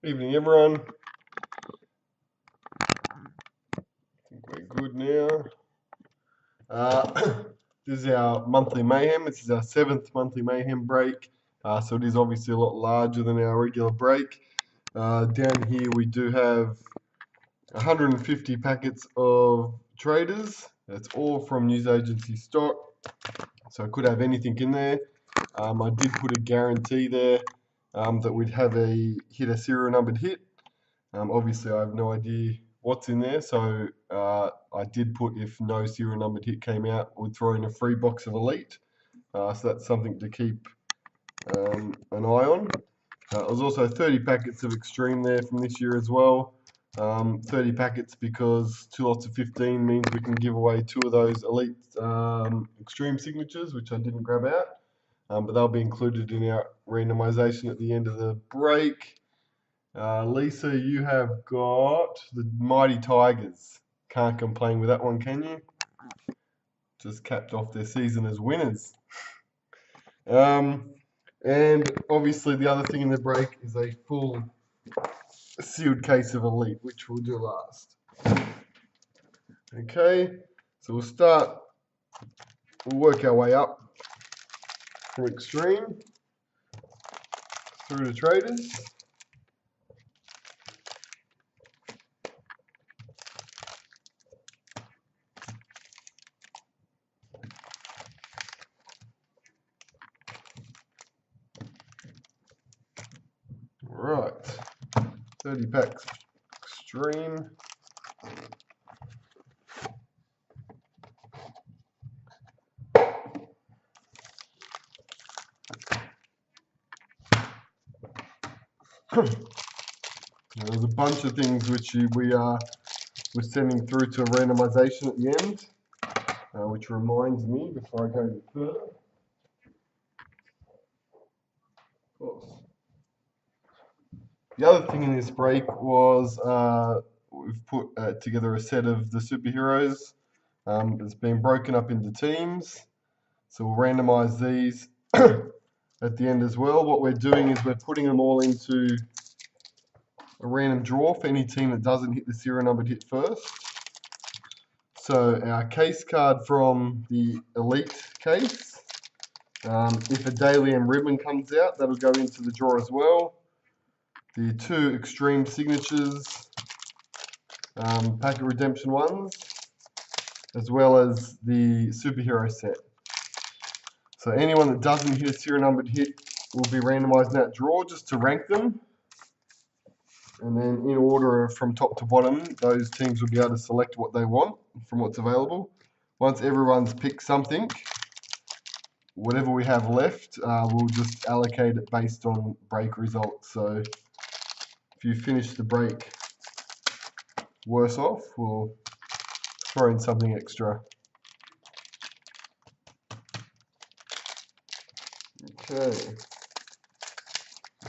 Evening, everyone. I think we're good now. This is our monthly Mayhem. This is our 7th monthly Mayhem break. So it is obviously a lot larger than our regular break. Down here we do have 150 packets of traders. That's all from news agency stock. So I could have anything in there. I did put a guarantee there that we'd have a serial numbered hit. Obviously, I have no idea what's in there, so I did put if no serial numbered hit came out, we'd throw in a free box of Elite. So that's something to keep an eye on. There's also 30 packets of Xtreme there from this year as well. 30 packets because 2 lots of 15 means we can give away 2 of those Elite Xtreme signatures, which I didn't grab out. But they'll be included in our randomization at the end of the break. Lisa, you have got the Mighty Tigers. Can't complain with that one, can you? Just capped off their season as winners. And obviously the other thing in the break is a full sealed case of Elite, which we'll do last. Okay, so we'll work our way up from Xtreme through to traders. Right, 30 packs Xtreme. There's a bunch of things which we're sending through to a randomization at the end, which reminds me before I go any further. Of course. The other thing in this break was we've put together a set of the superheroes. It's been broken up into teams, so we'll randomize these at the end as well. What we're doing is we're putting them all into a random draw for any team that doesn't hit the serial numbered hit first. So our case card from the Elite case, if a Daily M ribbon comes out, that'll go into the draw as well. The 2 Xtreme signatures, packet redemption ones, as well as the superhero set. So anyone that doesn't hit a serial numbered hit will be randomized in that draw just to rank them. And then in order from top to bottom, those teams will be able to select what they want from what's available. Once everyone's picked something, whatever we have left, we'll just allocate it based on break results. So if you finish the break worse off, we'll throw in something extra. Okay,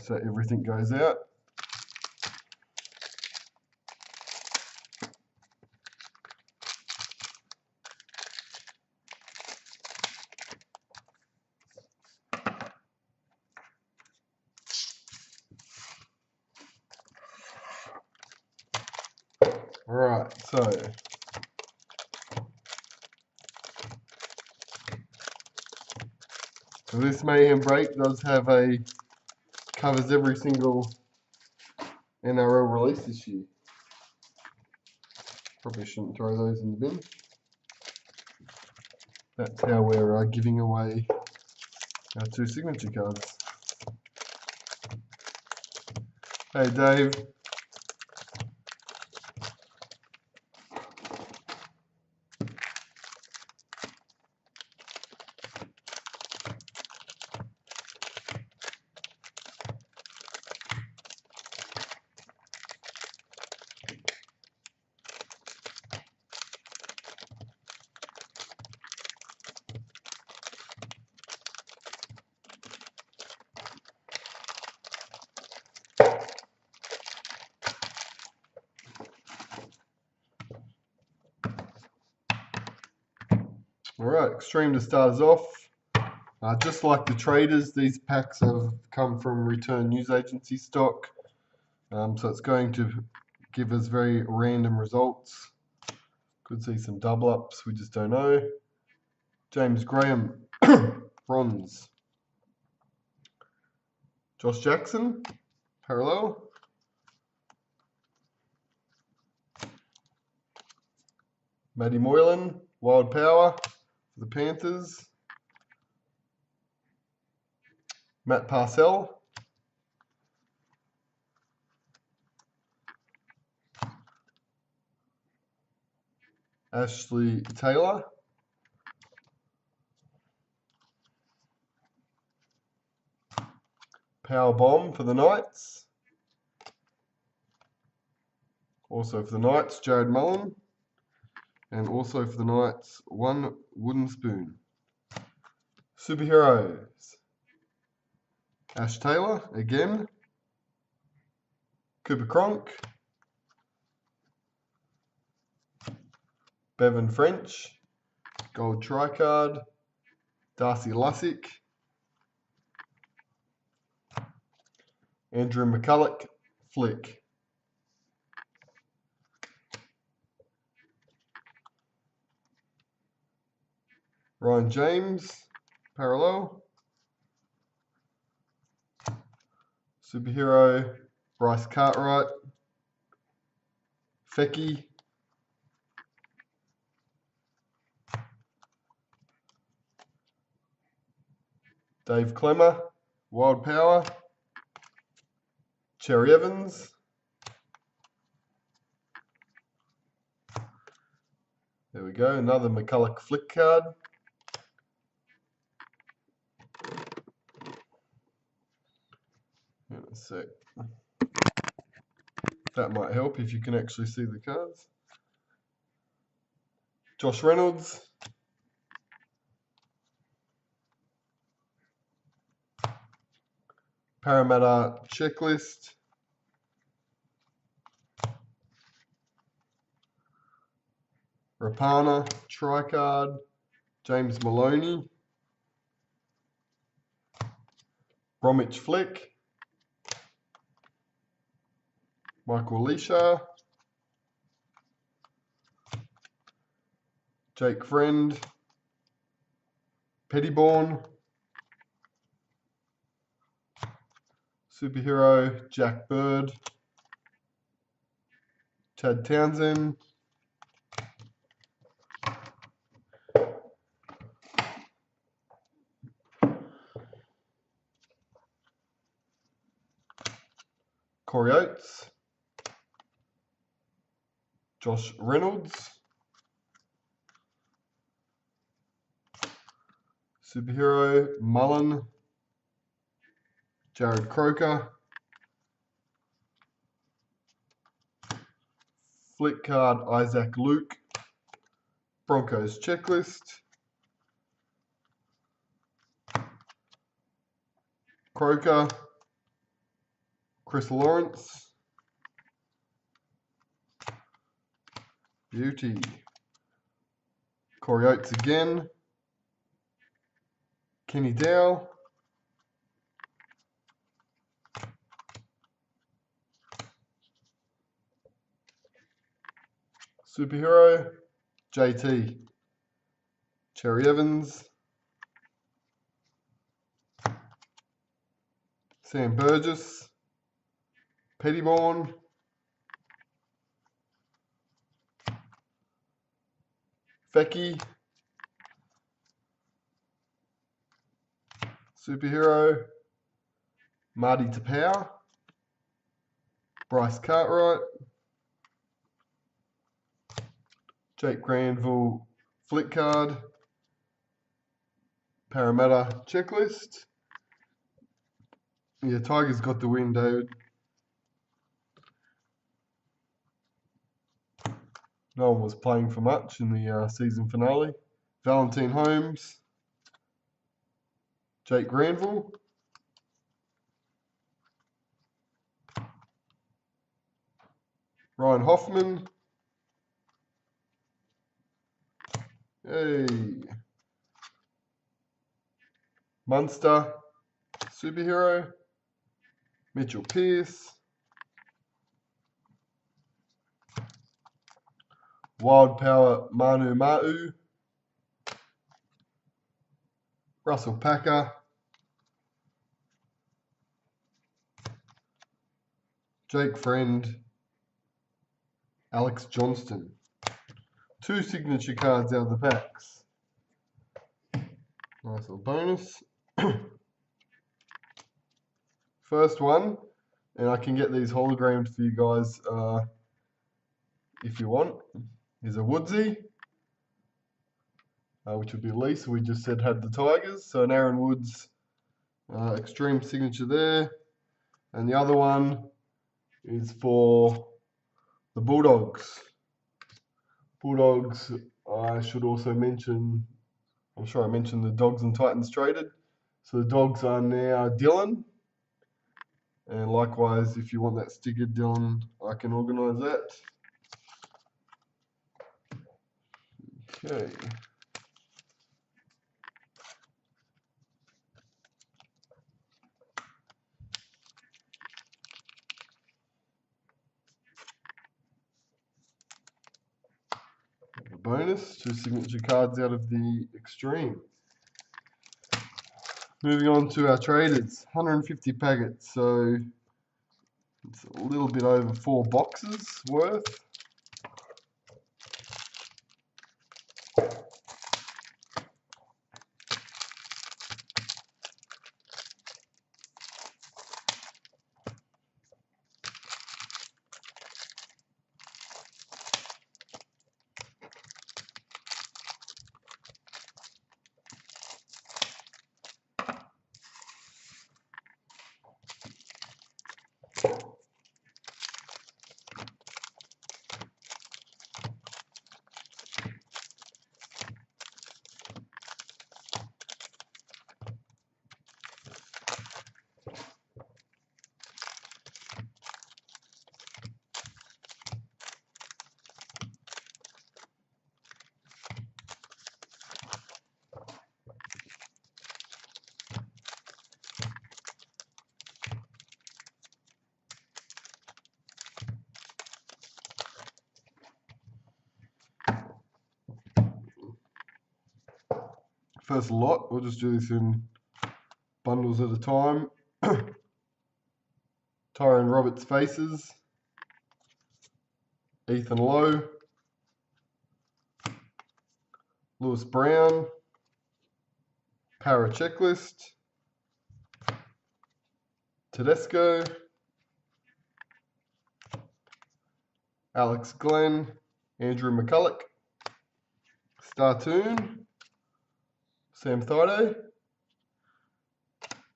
so everything goes out. Alright, so this Mayhem break does have covers every single NRL release this year. Probably shouldn't throw those in the bin. That's how we're giving away our 2 signature cards. Hey Dave. Alright, Xtreme to start us off. Just like the traders, these packs have come from return news agency stock. So it's going to give us very random results. Could see some double ups, we just don't know. James Graham, bronze. Josh Jackson, parallel. Matty Moylan, wild power for the Panthers. Matt Parcell. Ashley Taylor. Power bomb for the Knights. Also for the Knights, Jared Mullen. And also for the Knights, one wooden spoon. Superheroes. Ash Taylor, again. Cooper Cronk. Bevan French. Gold Tricard. Darcy Lussick. Andrew McCulloch, flick. Ryan James, parallel. Superhero, Bryce Cartwright. Fecky. Dave Clemmer, Wild Power. Cherry Evans. There we go, another McCulloch flick card. In a sec. That might help if you can actually see the cards. Josh Reynolds. Parramatta checklist. Rapana, Tricard, James Maloney, Bromwich Flick, Michael Leisha, Jake Friend, Pettyborn, Superhero, Jack Bird, Chad Townsend, Corey Oates, Josh Reynolds, Superhero, Mullen, Jared Croker, Flick card, Isaac Luke, Broncos checklist, Croker, Chris Lawrence, beauty, Corey Oates again, Kenny Dow, Superhero, JT, Cherry Evans, Sam Burgess, Pettyborn, Fecky, Superhero, Marty Tapau, Bryce Cartwright, Jake Granville, Flick card, Parramatta checklist. Yeah, Tigers got the win, David. No one was playing for much in the season finale. Valentine Holmes, Jake Granville, Ryan Hoffman, hey, Munster, Superhero, Mitchell Pearce, Wild Power Manu Ma'u, Russell Packer, Jake Friend, Alex Johnston. 2 signature cards out of the packs. Nice little bonus. First one, and I can get these holograms for you guys if you want, is a Woodsy, which would be Lisa. We just said had the Tigers, so an Aaron Woods Xtreme signature there. And the other one is for the Bulldogs. Bulldogs, I should also mention, I'm sure I mentioned the Dogs and Titans traded. So the Dogs are now Dylan. And likewise, if you want that sticker, Dylan, I can organise that. Okay. A bonus, 2 signature cards out of the Xtreme. Moving on to our traders, 150 packets, so it's a little bit over 4 boxes worth. First lot, we'll just do this in bundles at a time. Tyrone Roberts faces, Ethan Lowe, Lewis Brown, Para Checklist, Tedesco, Alex Glenn, Andrew McCulloch, Startoon, Sam Thido,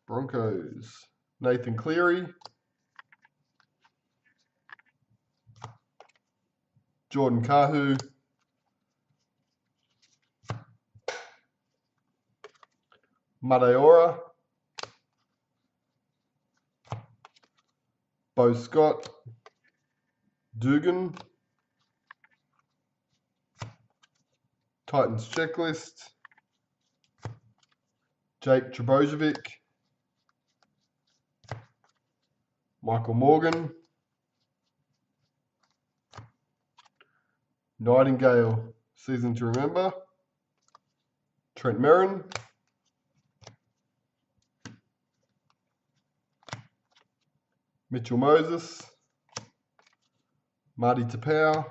Broncos, Nathan Cleary, Jordan Kahu, Madeora, Bo Scott, Dugan, Titans Checklist, Jake Trebojevic, Michael Morgan, Nightingale, Season to Remember, Trent Merrin, Mitchell Moses, Marty Tapau,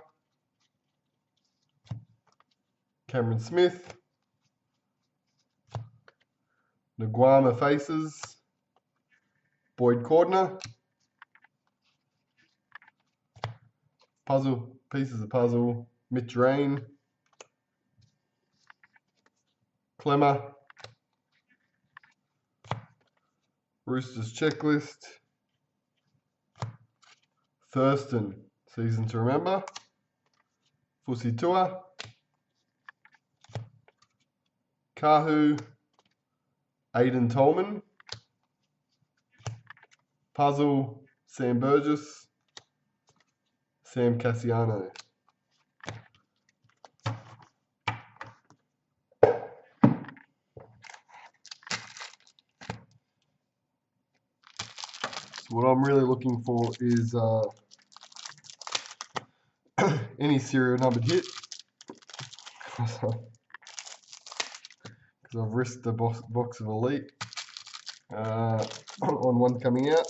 Cameron Smith, Nguama Faces, Boyd Cordner, Puzzle, Pieces of Puzzle, Mitch Rain, Clemmer, Roosters Checklist, Thurston, Season to Remember, Fusi Tua, Kahu, Aidan Tolman, Puzzle, Sam Burgess, Sam Cassiano. So what I'm really looking for is any serial numbered hit. Because I've risked the box of Elite on one coming out.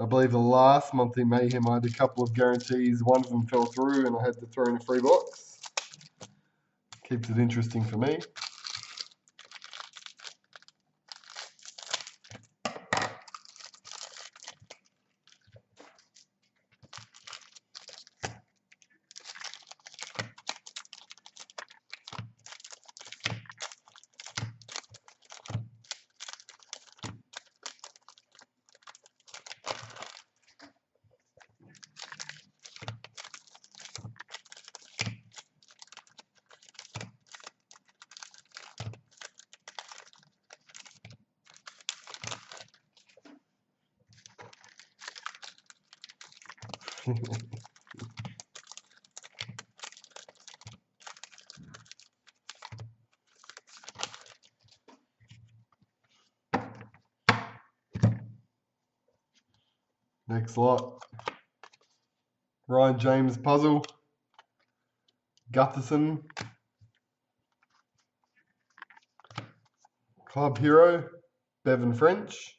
I believe the last monthly Mayhem I had a couple of guarantees. One of them fell through and I had to throw in a free box. Keeps it interesting for me. Next lot. Ryan James puzzle. Gutherson. Club Hero. Bevan French.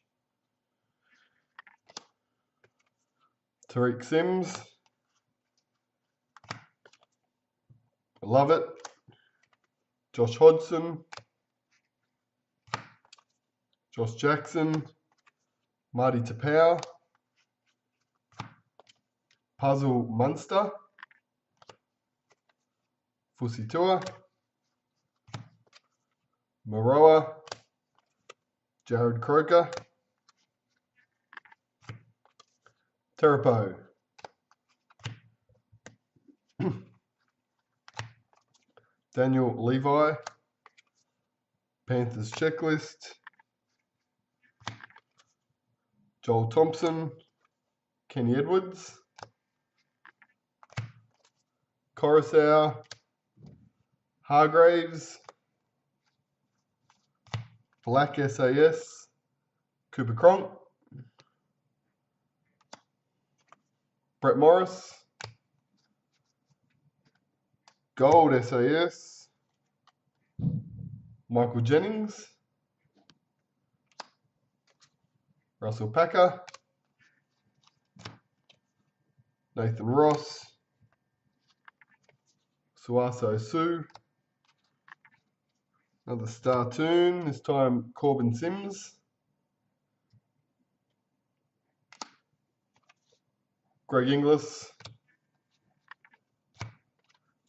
Tariq Sims. Love it. Josh Hodgson. Josh Jackson. Marty Tapau. Puzzle Munster. Fusitua. Maroa. Jared Croker. Terapo. Daniel Levi. Panthers checklist. Joel Thompson. Kenny Edwards. Coruscant. Hargraves. Black SAS. Cooper Cronk. Brett Morris. Gold SAS. Michael Jennings. Russell Packer. Nathan Ross. Suaso Sue. Another star tune, this time Corbin Sims. Greg Inglis.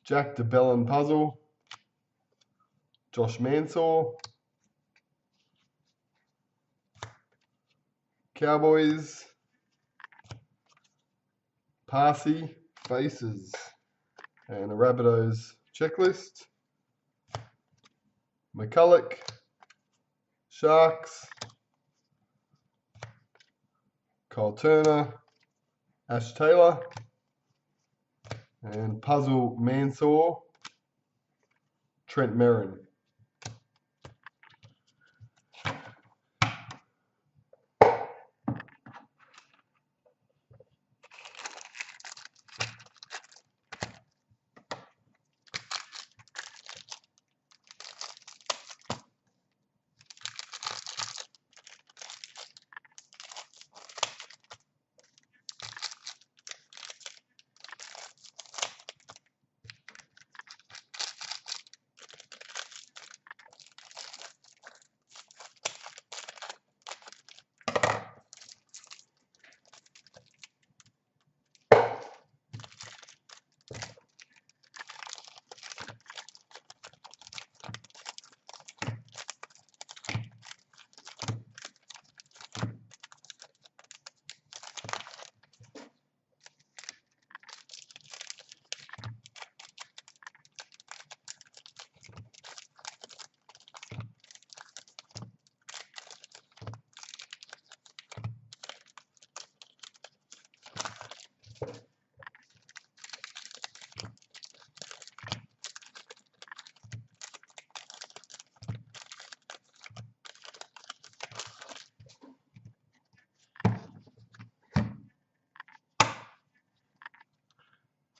Jack DeBellin puzzle. Josh Mansour. Cowboys. Parsi faces. And a Rabbitohs checklist. McCulloch. Sharks. Kyle Turner. Ash Taylor. And Puzzle Mansour. Trent Merrin.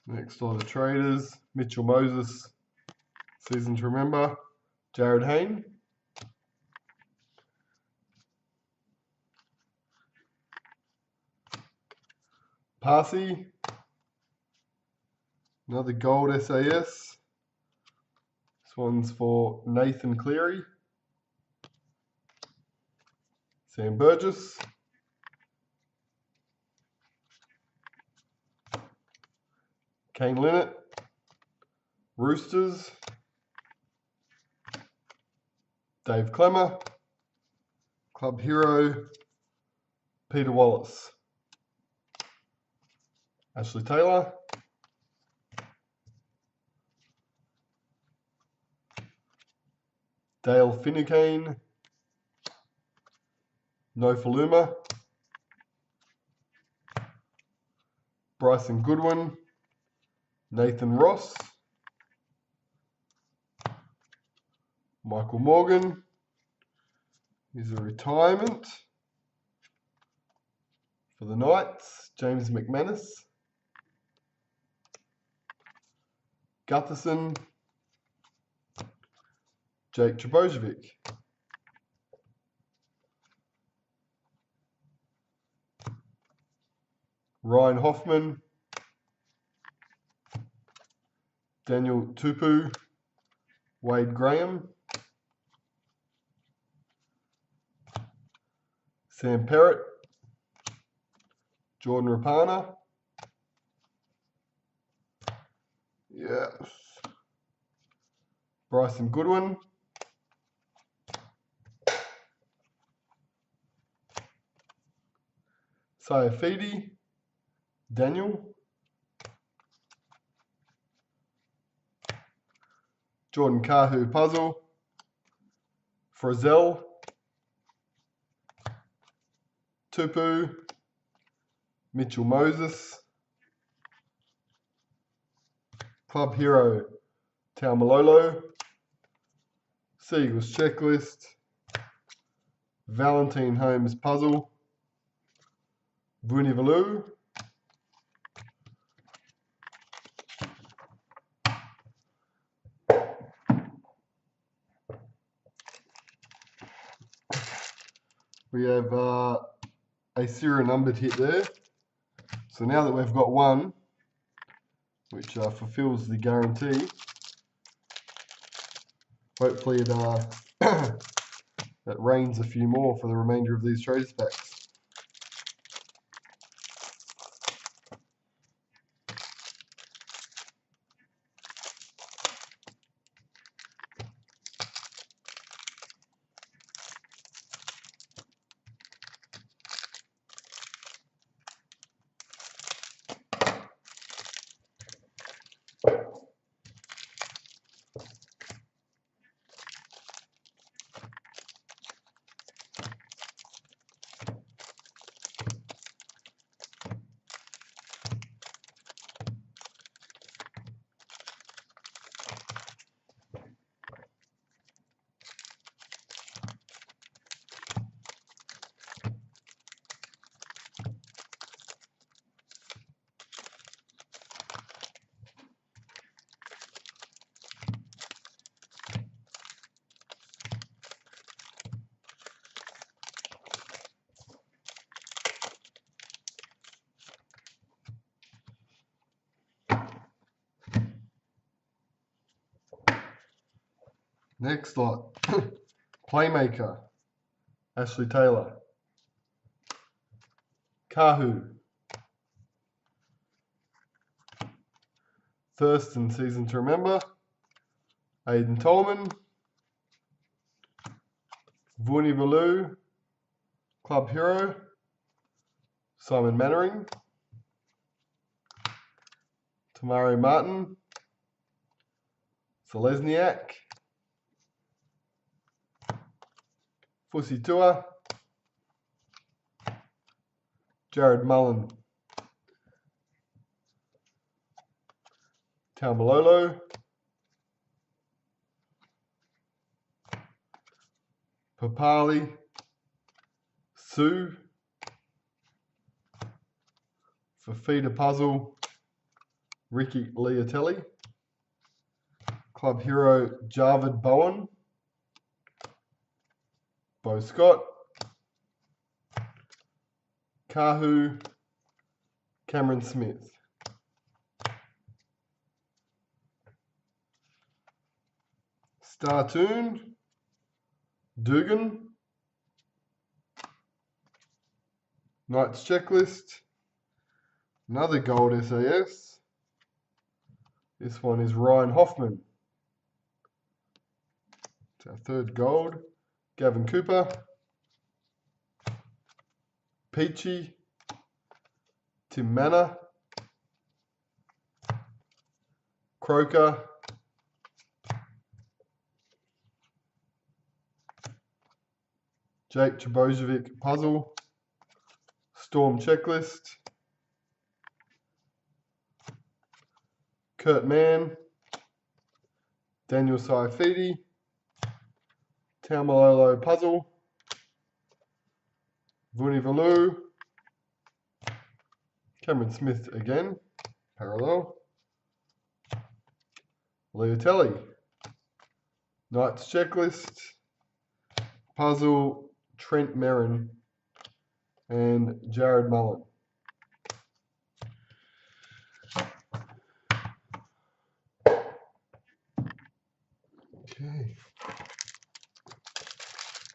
Next lot of traders, Mitchell Moses, season to remember, Jared Hayne. Parsi, another gold SAS. This one's for Nathan Cleary. Sam Burgess. Kane Linnett. Roosters. Dave Clemmer. Club Hero. Peter Wallace. Ashley Taylor. Dale Finucane. Nofaluma. Bryson Goodwin. Nathan Ross. Michael Morgan. Here's a retirement for the Knights. James McManus. Gutherson. Jake Trbojevic. Ryan Hoffman. Daniel Tupu. Wade Graham. Sam Perrott. Jordan Rapana. Yes. Bryson Goodwin. Sayafidi. Daniel. Jordan Kahu Puzzle. Frizzell. Tupu. Mitchell Moses. Club Hero Taumalolo. Seagulls Checklist. Valentine Holmes Puzzle. Vunivalu. We have a serial numbered hit there. So now that we've got one, which fulfills the guarantee, hopefully it it rains a few more for the remainder of these traders packs. Next lot, Playmaker, Ashley Taylor. Kahu. Thurston, season to remember. Aidan Tolman. Vunivalu, Club Hero. Simon Mannering. Tamari Martin. Selesniak. Fusi Tua. Jared Mullen. Taumalolo. Papali. Sue. Fafita Puzzle. Ricky Liatelli. Club hero Jarvid Bowen, Bo Scott, Kahu, Cameron Smith. Star Toon, Dugan, Knights Checklist, another gold SAS. This one is Ryan Hoffman. It's our third gold. Gavin Cooper, Peachy, Tim Manor, Croker, Jake Chabojevic Puzzle, Storm Checklist, Kurt Mann, Daniel Saifidi, Taumalolo Puzzle, Vunivalu, Cameron Smith again, parallel, Leotelli, Knights Checklist, Puzzle, Trent Merrin, and Jared Mullen. Okay.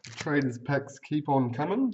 The traders packs keep on coming.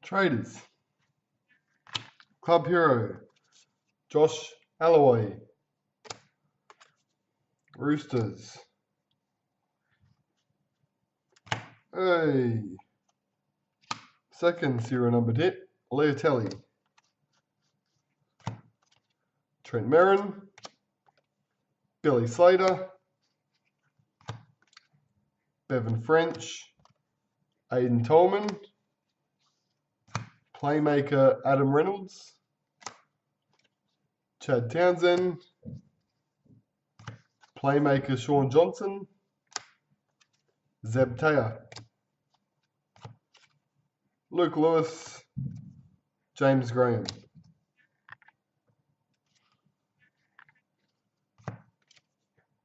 Traders. Club hero, Josh Alloway. Roosters. Hey. Second serial numbered hit, Leotelli. Trent Merrin. Billy Slater. Bevan French. Aidan Tolman. Playmaker Adam Reynolds. Chad Townsend. Playmaker Sean Johnson. Zeb Taylor. Luke Lewis. James Graham.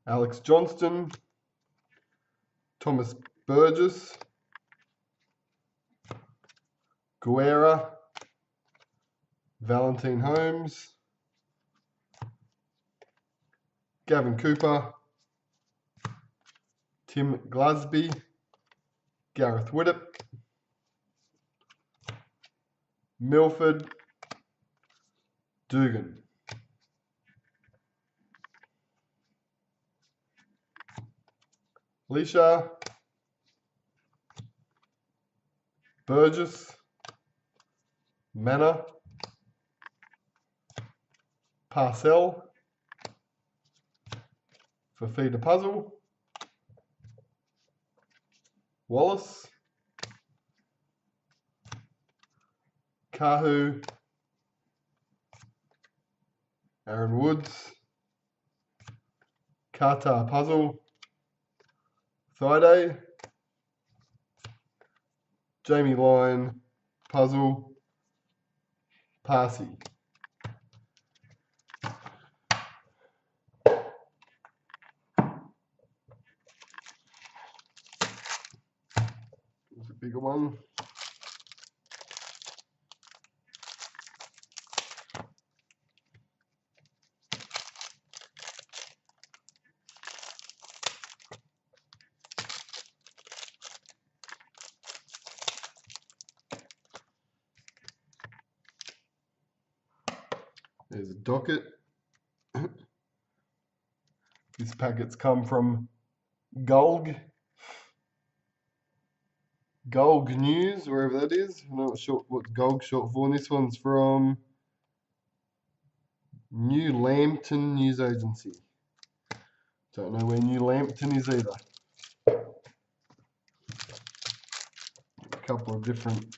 Alex Johnston. Thomas Burgess. Guerra. Valentine Holmes. Gavin Cooper. Tim Glasby. Gareth Widdop. Milford. Dugan. Leisha. Burgess. Manor. Parcell. Fafita Puzzle. Wallace. Kahu. Aaron Woods. Kata Puzzle. Thaiday. Jamie Lyon. Puzzle. Parsi. There's a bigger one. There's a docket. These packets come from Gulg News, wherever that is. I'm not sure what Gulg short for. And this one's from New Lambton News Agency. Don't know where New Lambton is either. A couple of different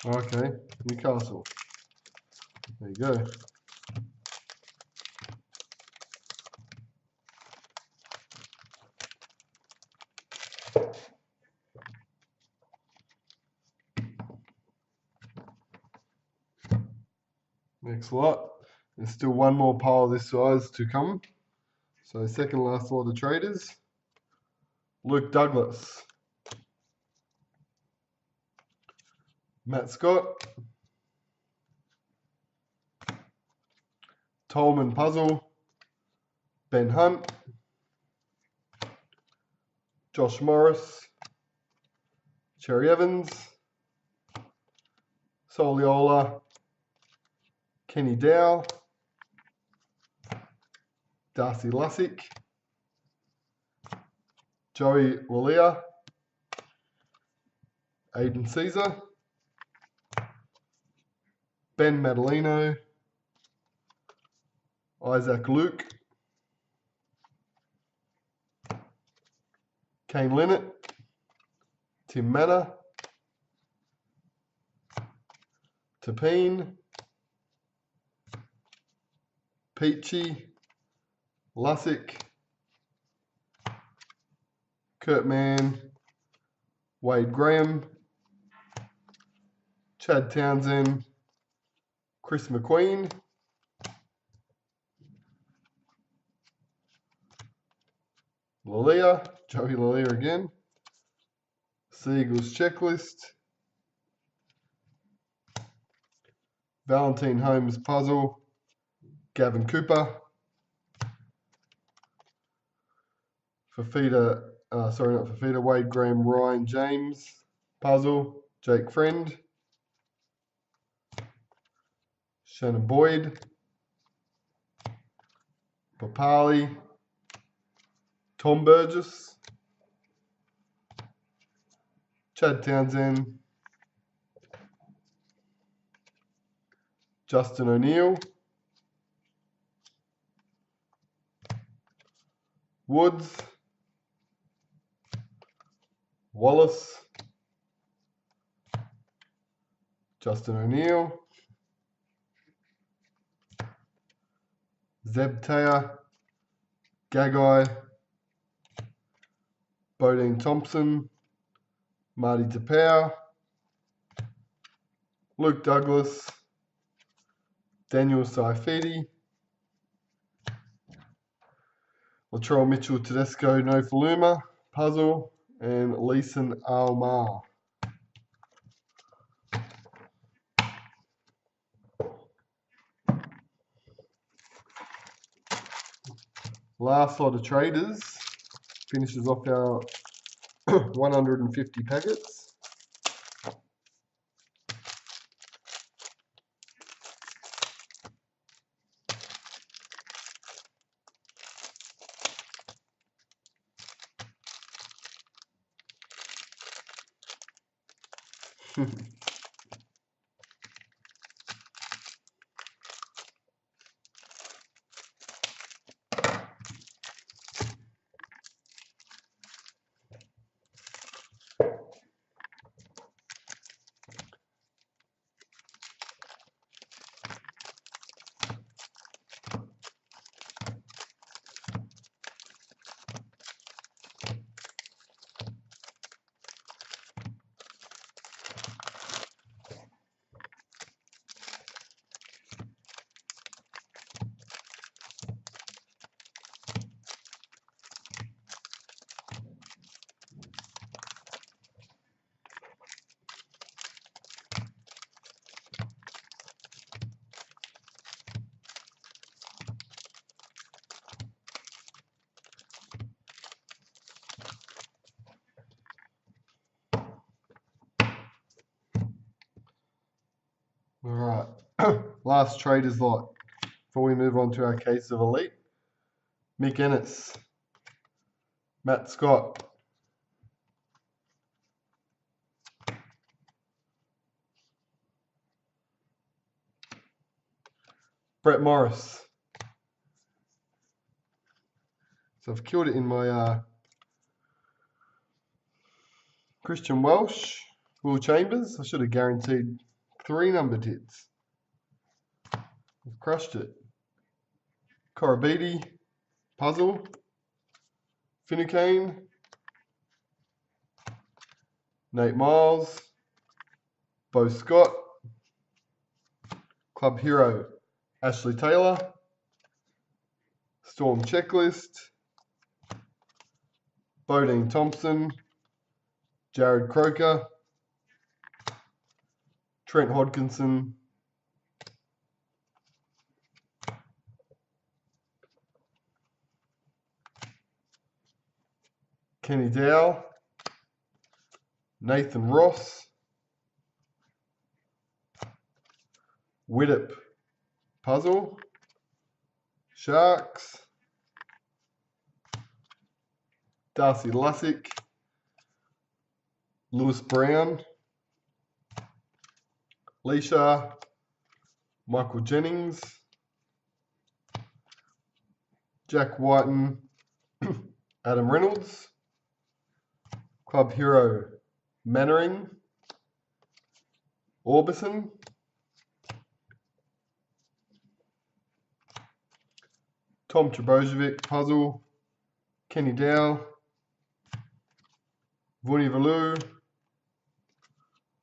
Okay, Newcastle. There you go. Next lot. There's still one more pile this size to come. So second last lot of traders. Luke Douglas. Matt Scott. Tolman Puzzle. Ben Hunt. Josh Morris. Cherry Evans. Soliola. Kenny Dow. Darcy Lussick. Joey Walia. Aiden Caesar. Ben Madalino. Isaac Luke. Kane Linnett. Tim Manor. Tapine. Peachy. Lussick. Kurt Mann. Wade Graham. Chad Townsend. Chris McQueen. Lalia. Joey Lalia again. Seagulls Checklist. Valentine Holmes Puzzle. Gavin Cooper. Fafita, sorry, not Fafita, Wade Graham, Ryan James Puzzle. Jake Friend. Shannon Boyd. Papali. Tom Burgess. Chad Townsend. Justin O'Neill. Woods. Wallace. Justin O'Neill. Zeb Taylor. Gagai. Bodine Thompson. Marty DePow. Luke Douglas. Daniel Saifidi. Latrell Mitchell Tedesco Nofaluma Puzzle. And Leeson Almar. Last lot of traders finishes off our 150 packets. last traders lot before we move on to our case of elite. Mick Ennis, Matt Scott, Brett Morris. So I've killed it in my Christian Welsh, Will Chambers. I should have guaranteed 3 numbered hits. I've crushed it. Korobiti, Puzzle, Finucane, Nate Miles, Bo Scott, Club Hero, Ashley Taylor, Storm Checklist, Bodine Thompson, Jared Croker, Trent Hodkinson, Kenny Dow, Nathan Ross, Widdop, Puzzle, Sharks, Darcy Lussick, Lewis Brown, Leisha, Michael Jennings, Jack Whiten, Adam Reynolds, Club Hero, Mannering, Orbison, Tom Trebojevic, Puzzle, Kenny Dow, Vuni Valu,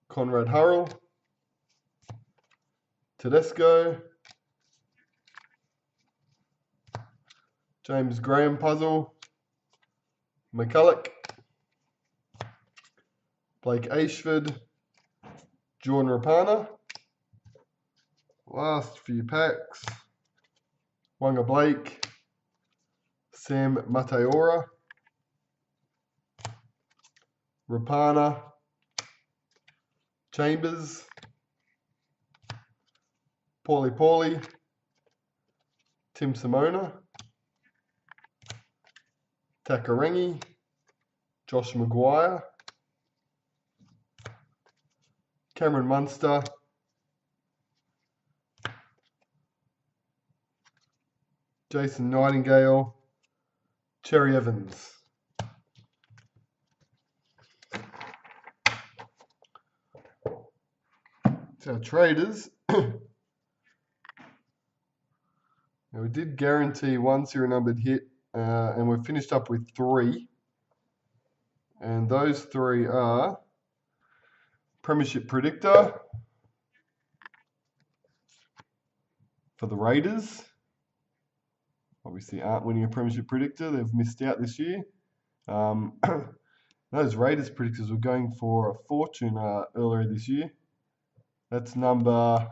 Conrad Hurrell, Tedesco, James Graham Puzzle, McCulloch, Blake Ashford, Jordan Rapana. Last few packs, Wanga Blake, Sam Mateora, Rapana, Chambers, Paulie, Tim Simona, Takarangi, Josh Maguire, Cameron Munster, Jason Nightingale, Cherry Evans. So our traders, now we did guarantee 1 serial numbered hit, and we've finished up with 3. And those 3 are Premiership Predictor for the Raiders. Obviously aren't winning a Premiership Predictor. They've missed out this year. Those Raiders predictors were going for a fortune earlier this year. That's number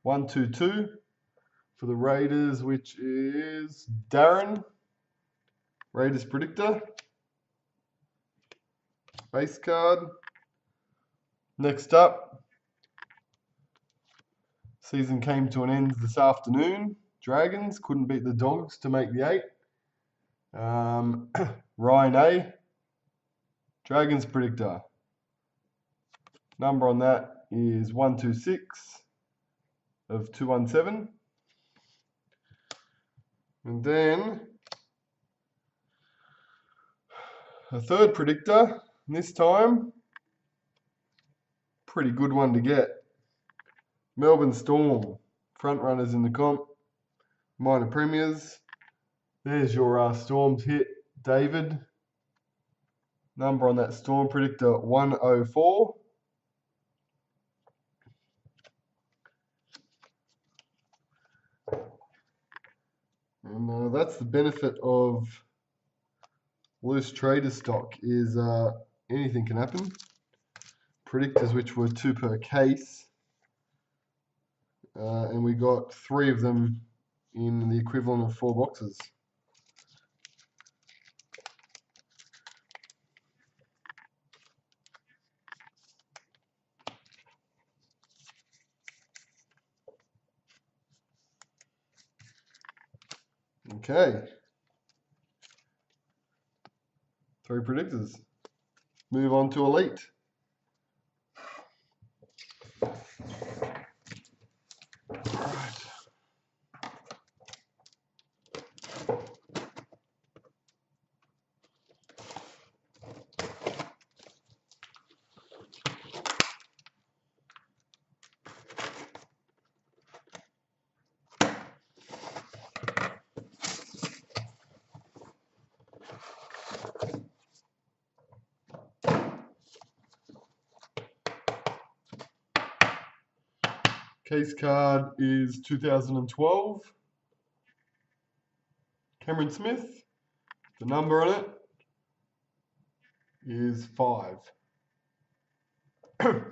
122 for the Raiders, which is Darren, Raiders Predictor. Base card. Next up, season came to an end this afternoon. Dragons couldn't beat the Dogs to make the 8. Ryan A, Dragons Predictor. Number on that is 126 of 217. And then a third predictor, this time, pretty good one to get. Melbourne Storm, front runners in the comp, minor premiers. There's your Storms hit, David. Number on that Storm predictor, 104. And that's the benefit of loose trader stock, is anything can happen. Predictors, which were 2 per case, and we got 3 of them in the equivalent of 4 boxes. Okay. 3 predictors. Move on to Elite. Alright. Case card is 2012. Cameron Smith. The number on it is 5. So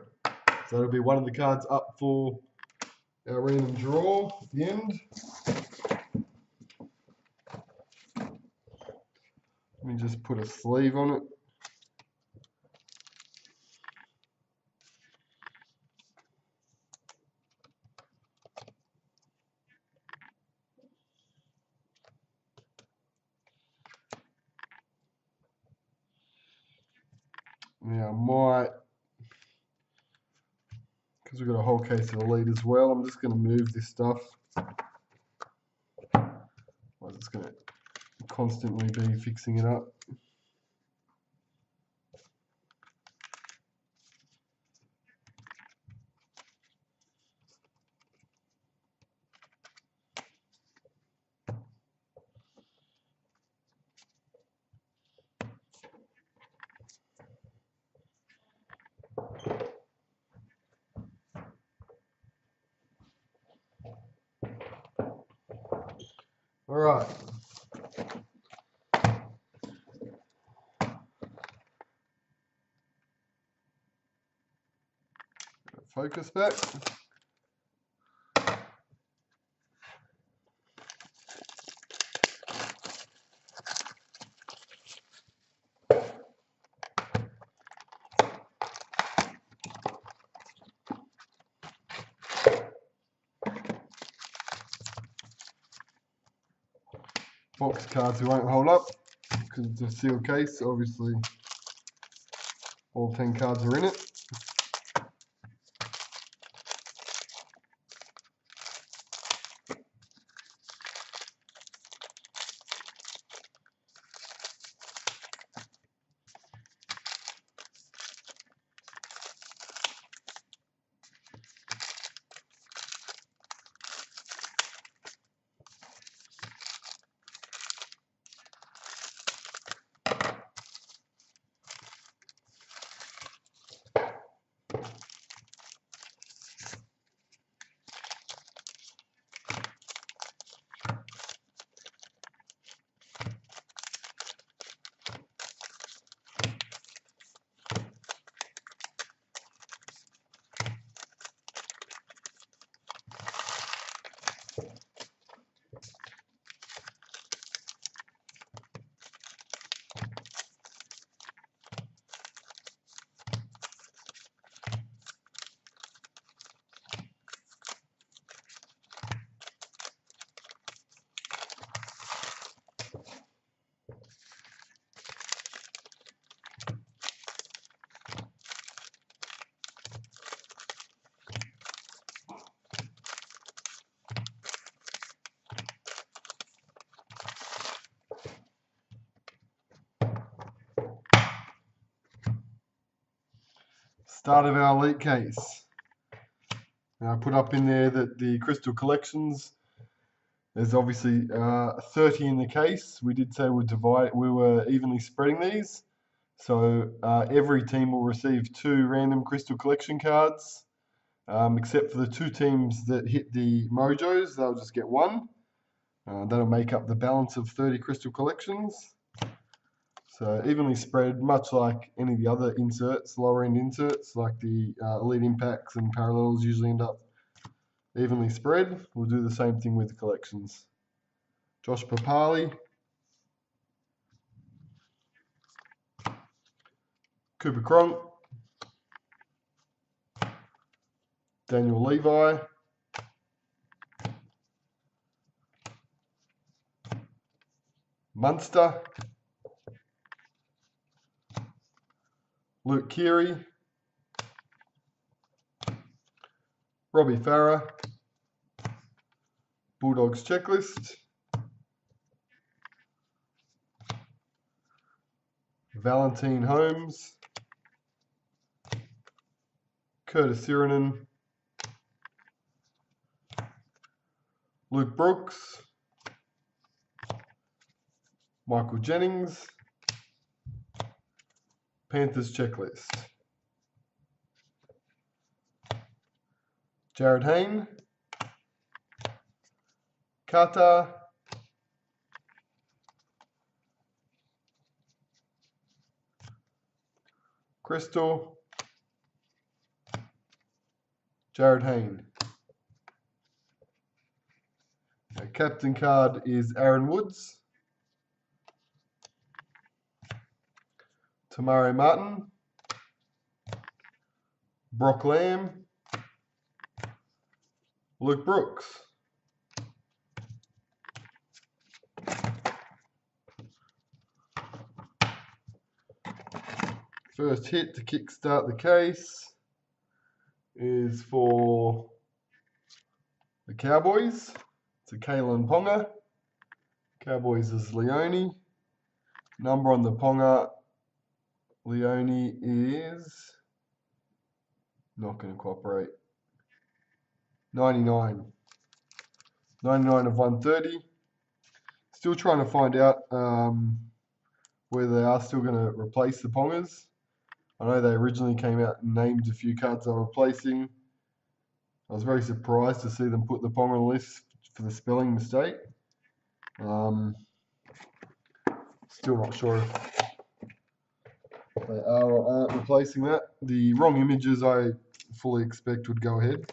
that'll be one of the cards up for our random draw at the end. Let me just put a sleeve on it. Now I might, because we've got a whole case of Elite as well, I'm just going to move this stuff. Otherwise it's going to constantly be fixing it up. All right. Focus back. Box cards we won't hold up because it's a sealed case. Obviously, all 10 cards are in it. Start of our Elite case. Now I put up in there that the crystal collections, there's obviously 30 in the case. We did say we were evenly spreading these. So every team will receive 2 random crystal collection cards, except for the 2 teams that hit the mojos, they'll just get 1. That'll make up the balance of 30 crystal collections. So evenly spread, much like any of the other inserts, lower end inserts, like the Elite Impacts and Parallels usually end up evenly spread. We'll do the same thing with the collections. Josh Papali, Cooper Cronk, Daniel Levi, Munster, Luke Keary, Robbie Farah, Bulldogs checklist, Valentine Holmes, Curtis Sirinen, Luke Brooks, Michael Jennings, Panthers checklist, Jared Hayne, Kata, Crystal, Jared Hayne. Our captain card is Aaron Woods, Tamari Martin, Brock Lamb, Luke Brooks. First hit to kickstart the case is for the Cowboys. It's a Kalen Ponga. Cowboys is Leone. Number on the Ponga, Leone is not going to cooperate. 99. 99 of 130. Still trying to find out whether they are still going to replace the Pongas. I know they originally came out and named a few cards they're replacing. I was very surprised to see them put the Ponga on the list for the spelling mistake. Still not sure if they are or aren't replacing that. The wrong images I fully expect would go ahead.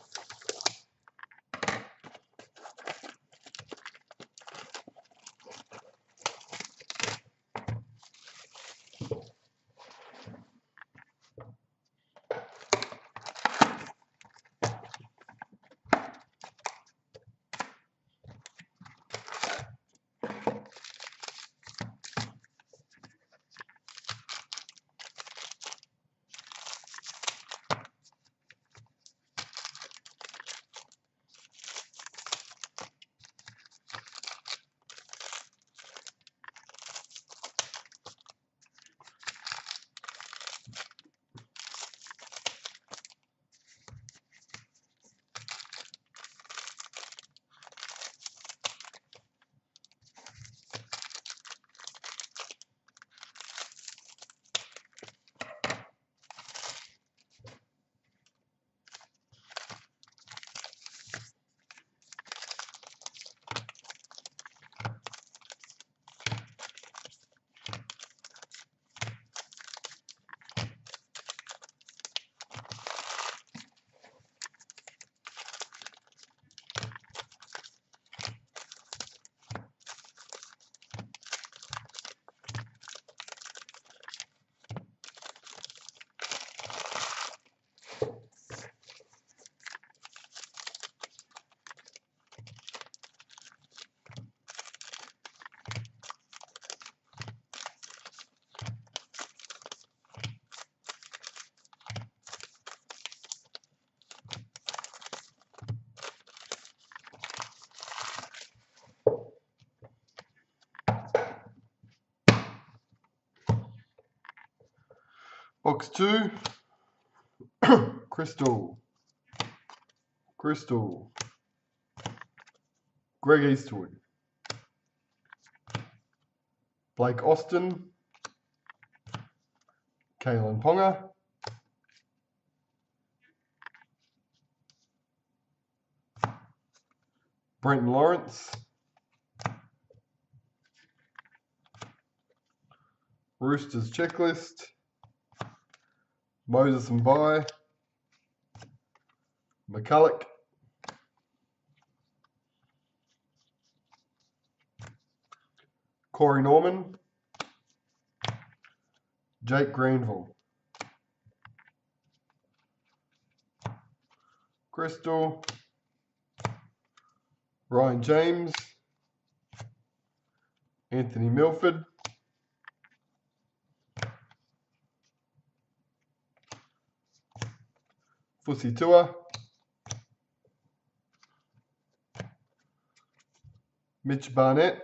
Box 2, Crystal, Greg Eastwood, Blake Austin, Kalen Ponga, Brenton Lawrence, Roosters checklist, Moses and Mbai, McCulloch, Corey Norman, Jake Granville, Crystal, Ryan James, Anthony Milford. Fussy Tua. Mitch Barnett.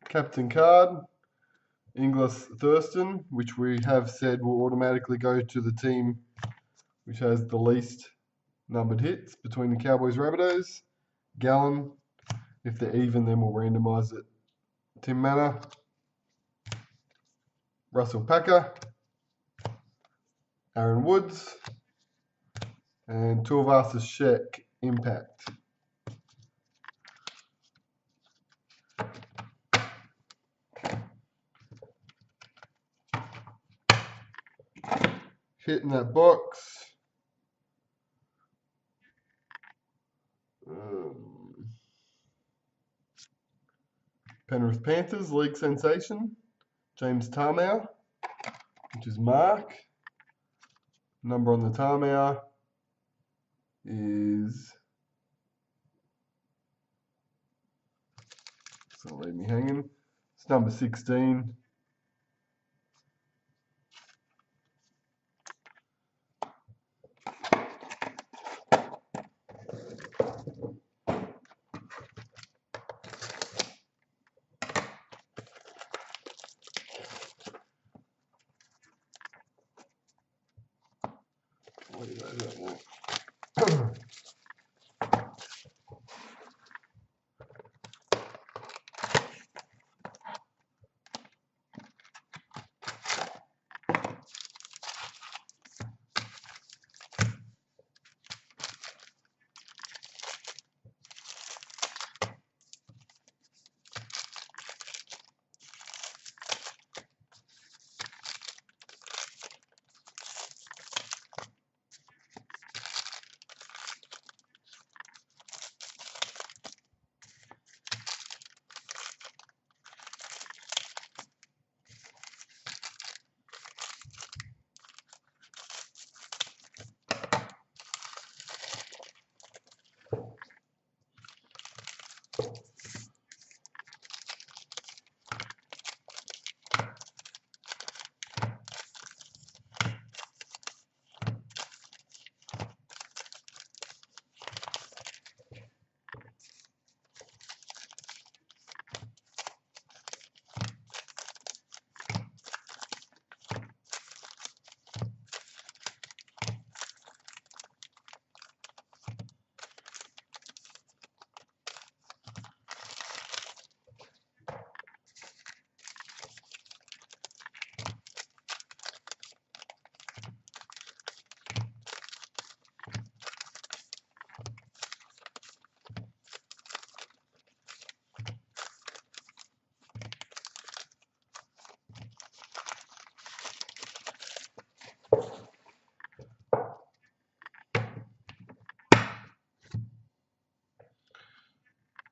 Captain card. Inglis Thurston, which we have said will automatically go to the team which has the least numbered hits between the Cowboys Rabbitohs. Gallen. If they're even, then we'll randomise it. Tim Manor. Russell Packer. Aaron Woods. And Tuivasa Sheck Impact. Hitting that box. Penrith Panthers, league sensation. James Tarmow, which is Mark. Number on the Tarmow is... So leave me hanging. It's number 16.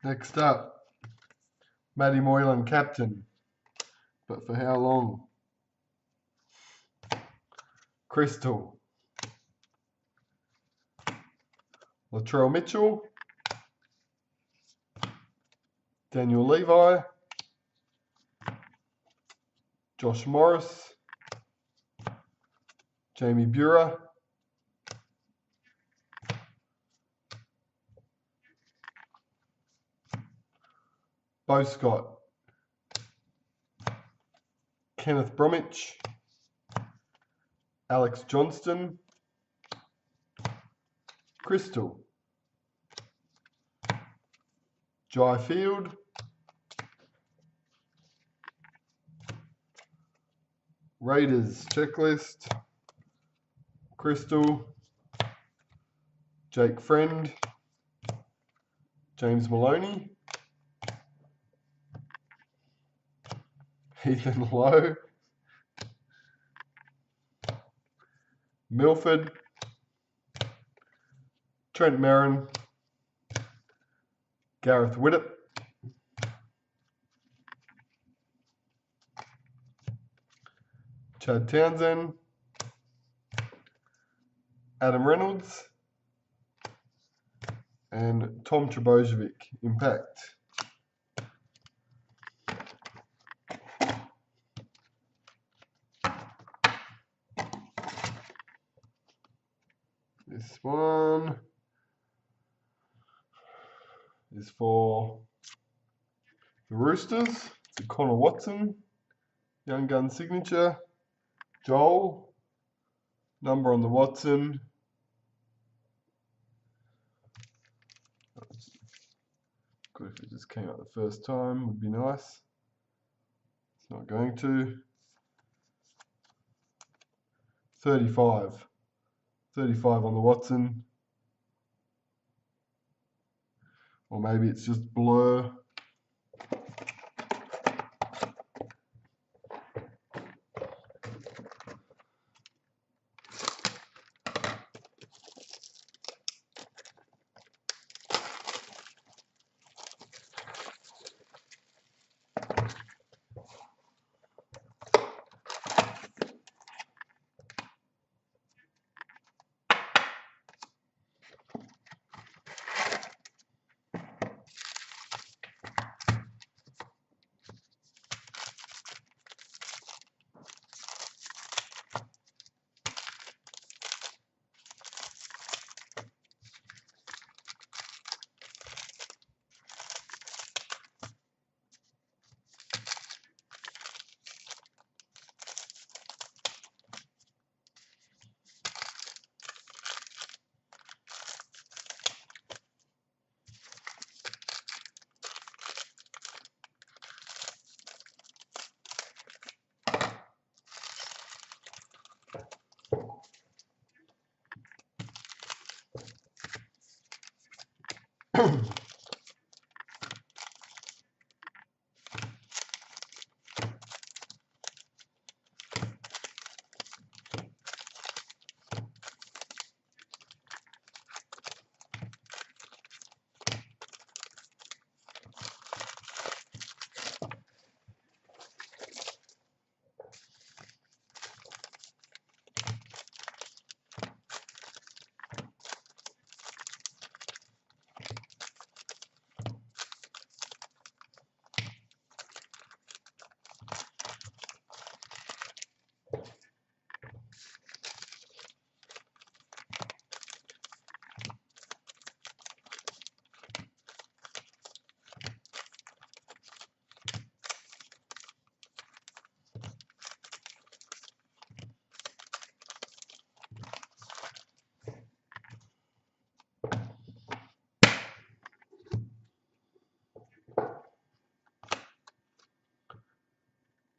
Next up, Matty Moylan, captain. But for how long? Crystal. Latrell Mitchell. Daniel Levi. Josh Morris. Jamie Buhrer. Bo Scott. Kenneth Bromwich. Alex Johnston. Crystal. Jai Field. Raiders checklist. Crystal. Jake Friend. James Maloney. Ethan Lowe. Milford. Trent Merrin. Gareth Widdop. Chad Townsend. Adam Reynolds. And Tom Trebojevic, Impact. one is for the Roosters. It's a Connor Watson, Young Gun signature. Joel, number on the Watson. Good if it just came out the first time, would be nice. It's not going to. 35. 35 on the Watson. Or maybe it's just blur.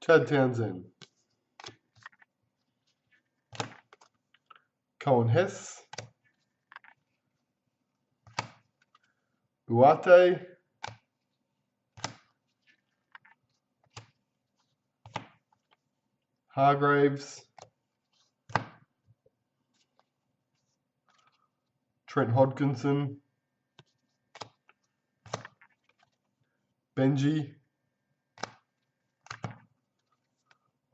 Chad Townsend. Cohen Hess. Uate. Hargraves. Trent Hodkinson. Benji.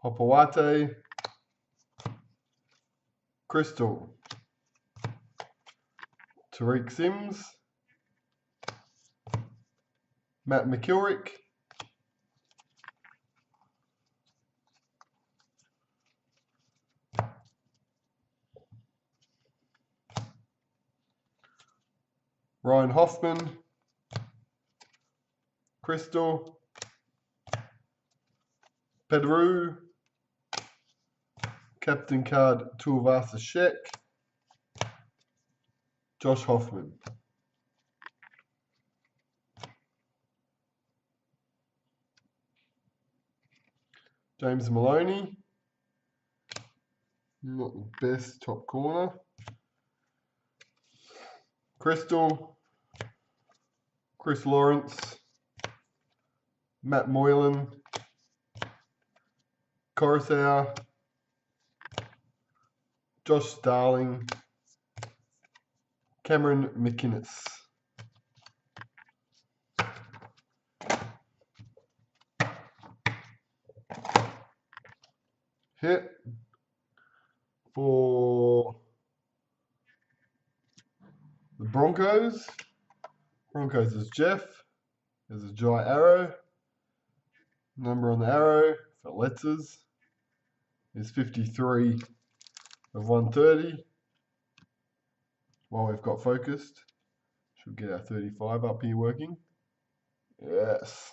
Hopawate. Crystal. Tariq Sims. Matt McKilrick. Ryan Hoffman. Crystal. Pedro. Captain card Tuivasa Sheck. Josh Hoffman. James Maloney. Not the best top corner. Crystal. Chris Lawrence. Matt Moylan. Coruscant. Josh Starling. Cameron McInnes. Hit for the Broncos. Broncos is Jeff. There's a Jai arrow. Number on the arrow for Letzers is 53 of 130. while we've got focused. Should get our 35 up here working. Yes.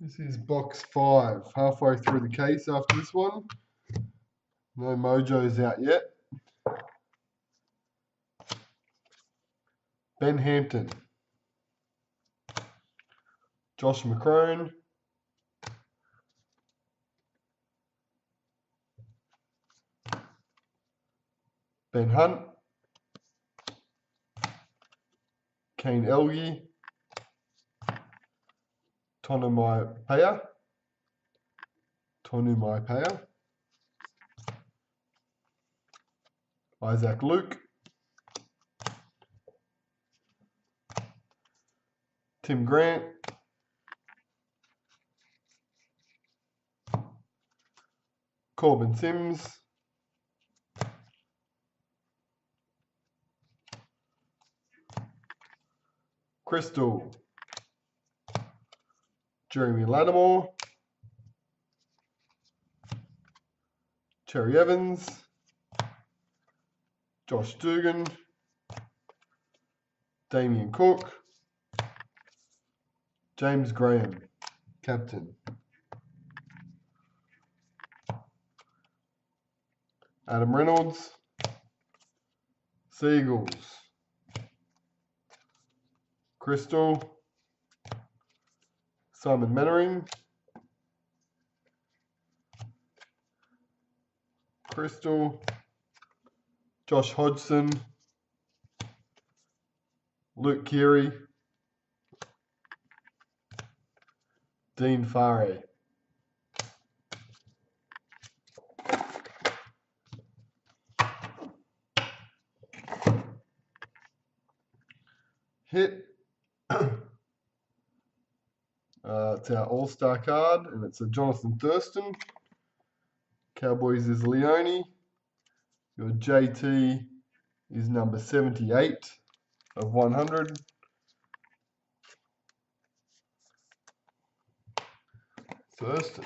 This is box 5, halfway through the case after this one. No mojos out yet. Ben Hampton, Josh McCrone, Ben Hunt, Kane Elgie, Tonu Maipea, Isaac Luke, Tim Grant, Corbin Sims, Crystal, Jeremy Lattimore, Cherry Evans, Josh Dugan, Damien Cook, James Graham, captain. Adam Reynolds, Seagulls, Crystal, Simon Mannering, Crystal, Josh Hodgson, Luke Keary, Dean Farre. Hit. It's our all-star card, and it's a Jonathan Thurston. Cowboys is Leone. Your JT is number 78 of 100. Thurston.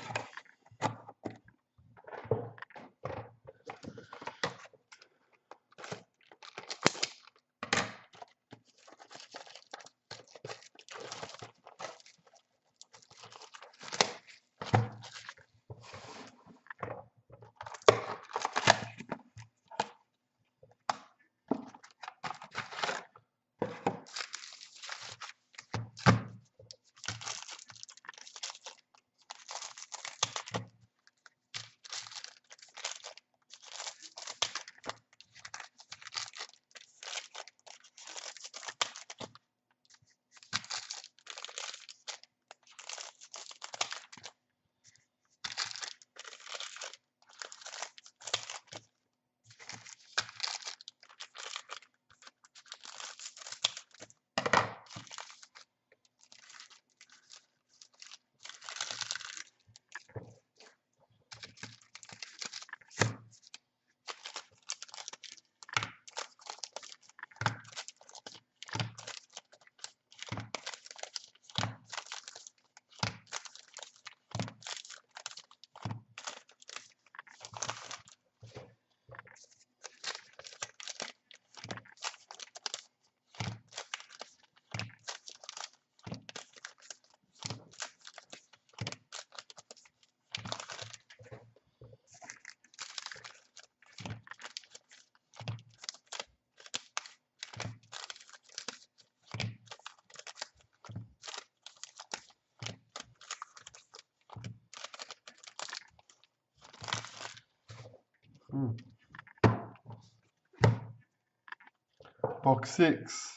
Box 6.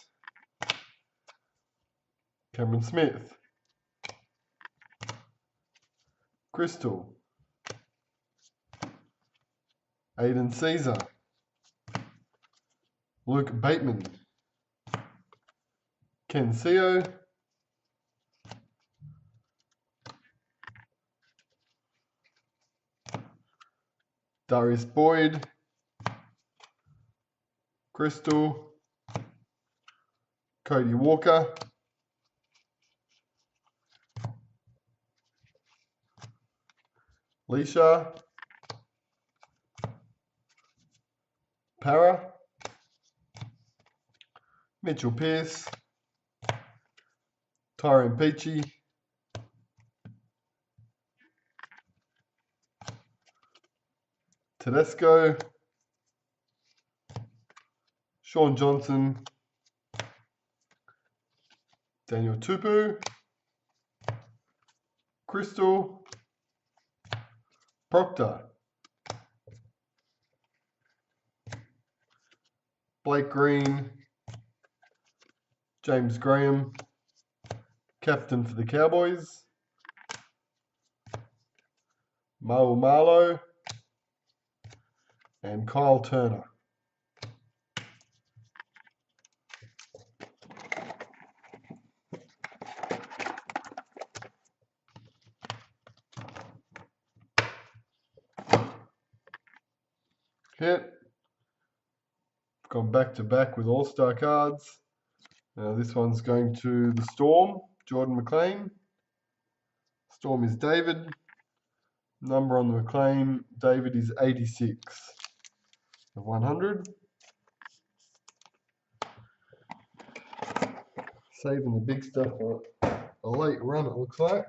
Cameron Smith. Crystal. Aiden Caesar. Luke Bateman. Ken Seo. Darius Boyd. Crystal. Cody Walker. Leisha. Para. Mitchell Pearce. Tyrone Peachy. Tedesco. Sean Johnson. Daniel Tupu. Crystal. Proctor. Blake Green. James Graham. Captain for the Cowboys. Maul Marlowe. And Kyle Turner. Hit. Gone back to back with all-star cards. This one's going to the Storm, Jordan McLean. Storm is David. Number on the McLean, David is 86 of 100. Saving the big stuff for a late run, it looks like.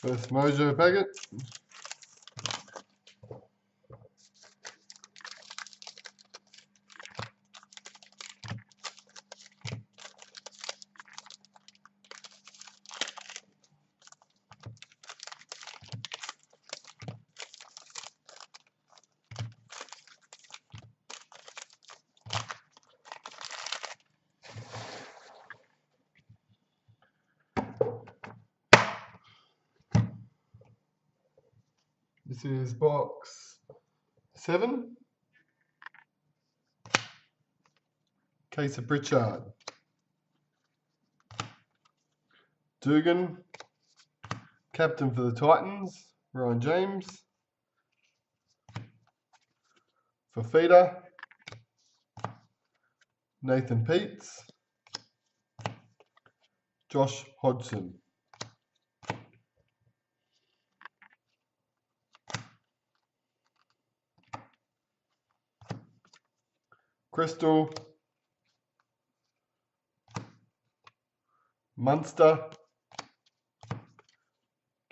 First Mojo packet. This is box 7. Case of Pritchard. Dugan. Captain for the Titans, Ryan James. Fafita. Nathan Peets. Josh Hodgson. Crystal. Munster.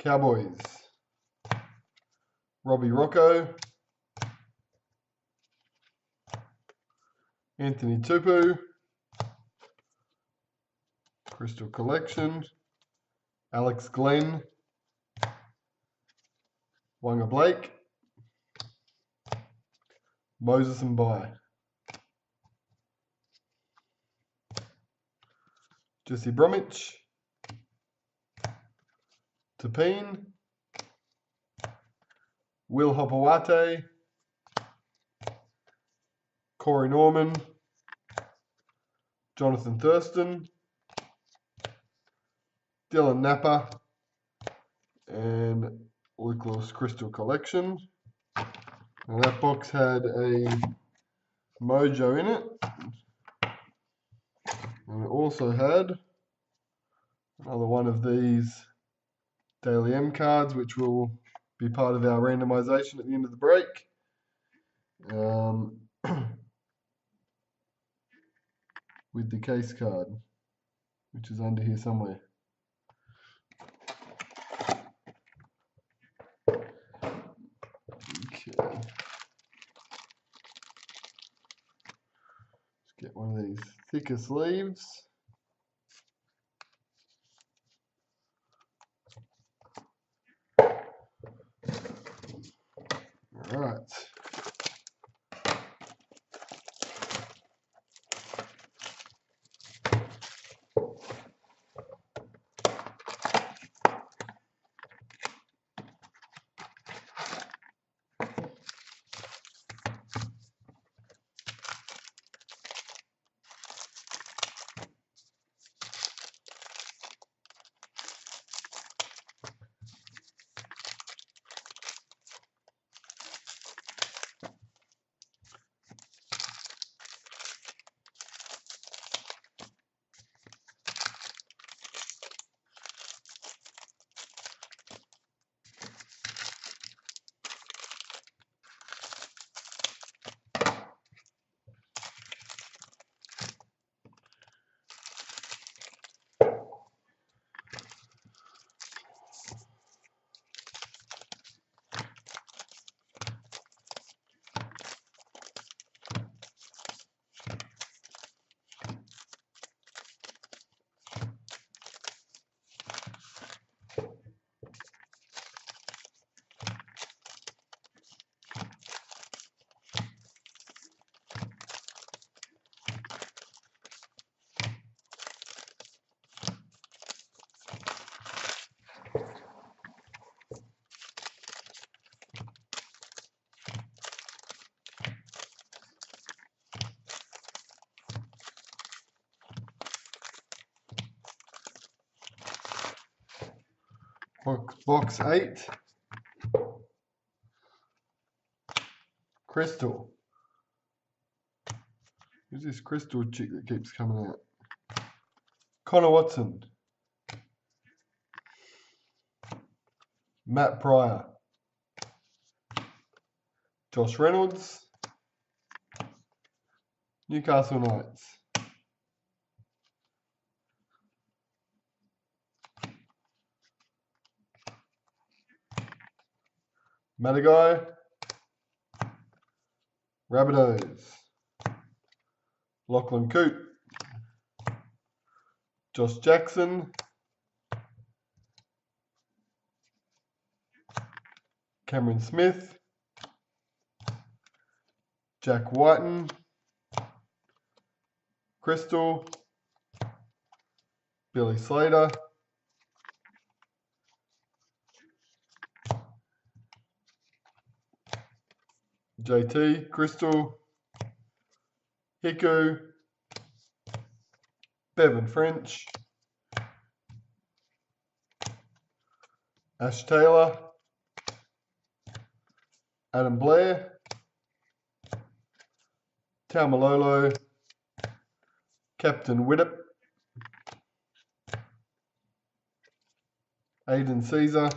Cowboys, Robbie Rocco, Anthony Tupu, Crystal Collection, Alex Glenn, Wanga Blake, Moses and Bai, Jesse Bromwich, Tapine, Will Hopawate, Corey Norman, Jonathan Thurston, Dylan Napa, and Luke Lewis Crystal Collection. Now that box had a mojo in it, and it also had another one of these Daily M cards, which will be part of our randomization at the end of the break. With the case card, which is under here somewhere. Okay. Let's get one of these thicker sleeves. All right. Box 8, Crystal. Who's this Crystal chick that keeps coming out? Connor Watson, Matt Pryor, Josh Reynolds, Newcastle Knights, Madagai, Rabbitohs, Lachlan Coote, Josh Jackson, Cameron Smith, Jack Whiten, Crystal, Billy Slater, JT, Crystal, Hiku, Bevan French, Ash Taylor, Adam Blair, Taumalolo, Captain Widdop, Aidan Caesar,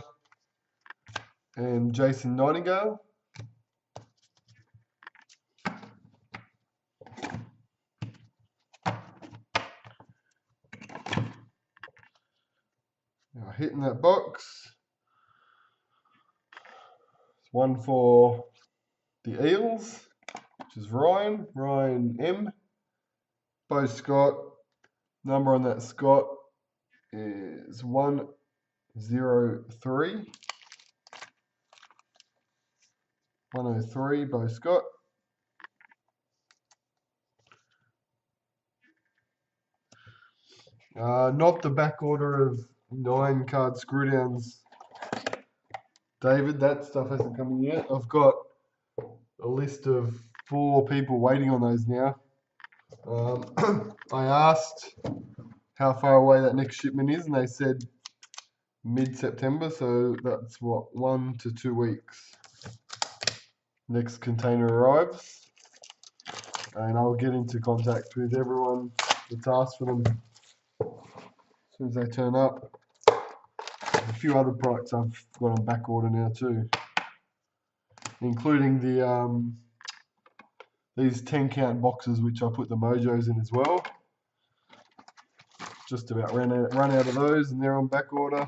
and Jason Nightingale. Now hitting that box, One for the Eels, which is Ryan M. Bo Scott. Number on that Scott is 103. 103, Bo Scott. Not the back order of 9 card screwdowns, David. That stuff hasn't come in yet. I've got a list of 4 people waiting on those now. I asked how far away that next shipment is, and they said mid-September, so that's what, 1 to 2 weeks. Next container arrives, and I'll get into contact with everyone that's asked for them as soon as they turn up. A few other products I've got on back order now too, including the these 10 count boxes which I put the Mojos in as well. Just about run out of those, and they're on back order.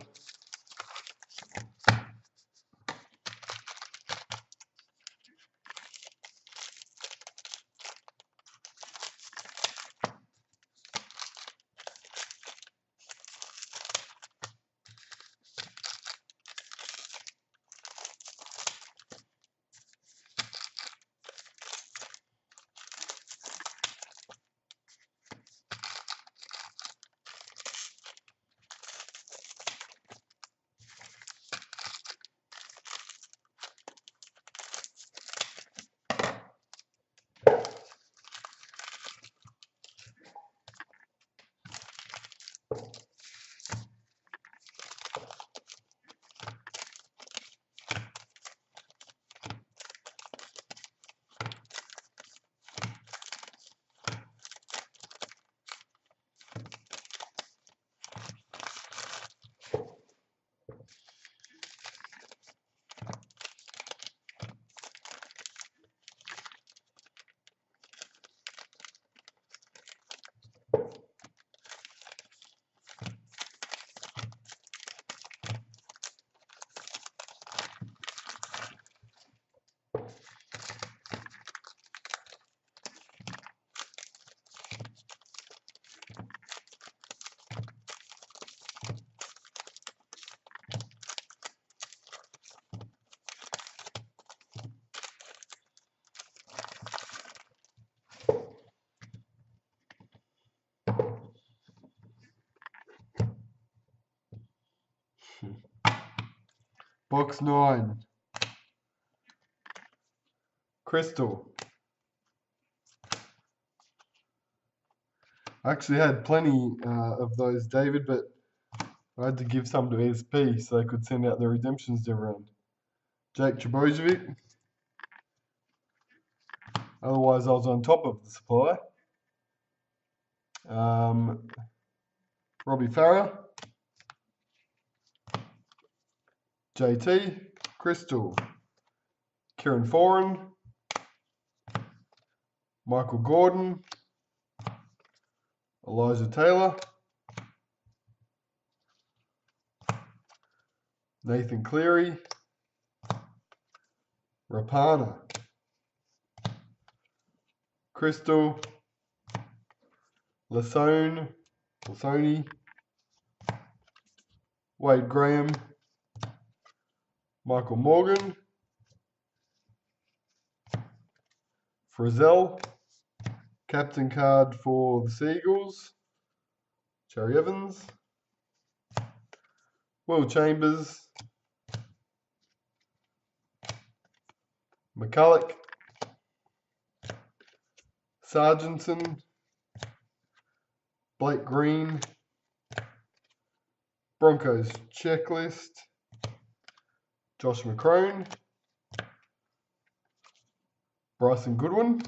Box 9. Crystal. I actually had plenty of those, David, but I had to give some to SP so they could send out the redemptions to everyone. Jake Trbojevic. Otherwise, I was on top of the supply. Robbie Farah. JT. Crystal. Kieran Foran. Michael Gordon. Elijah Taylor. Nathan Cleary. Rapana. Crystal. Lasone. Wade Graham. Michael Morgan. Frizzell. Captain card for the Seagulls. Cherry Evans. Will Chambers. McCulloch. Sargentson. Blake Green. Broncos checklist. Josh McCrone. Bryson Goodwin.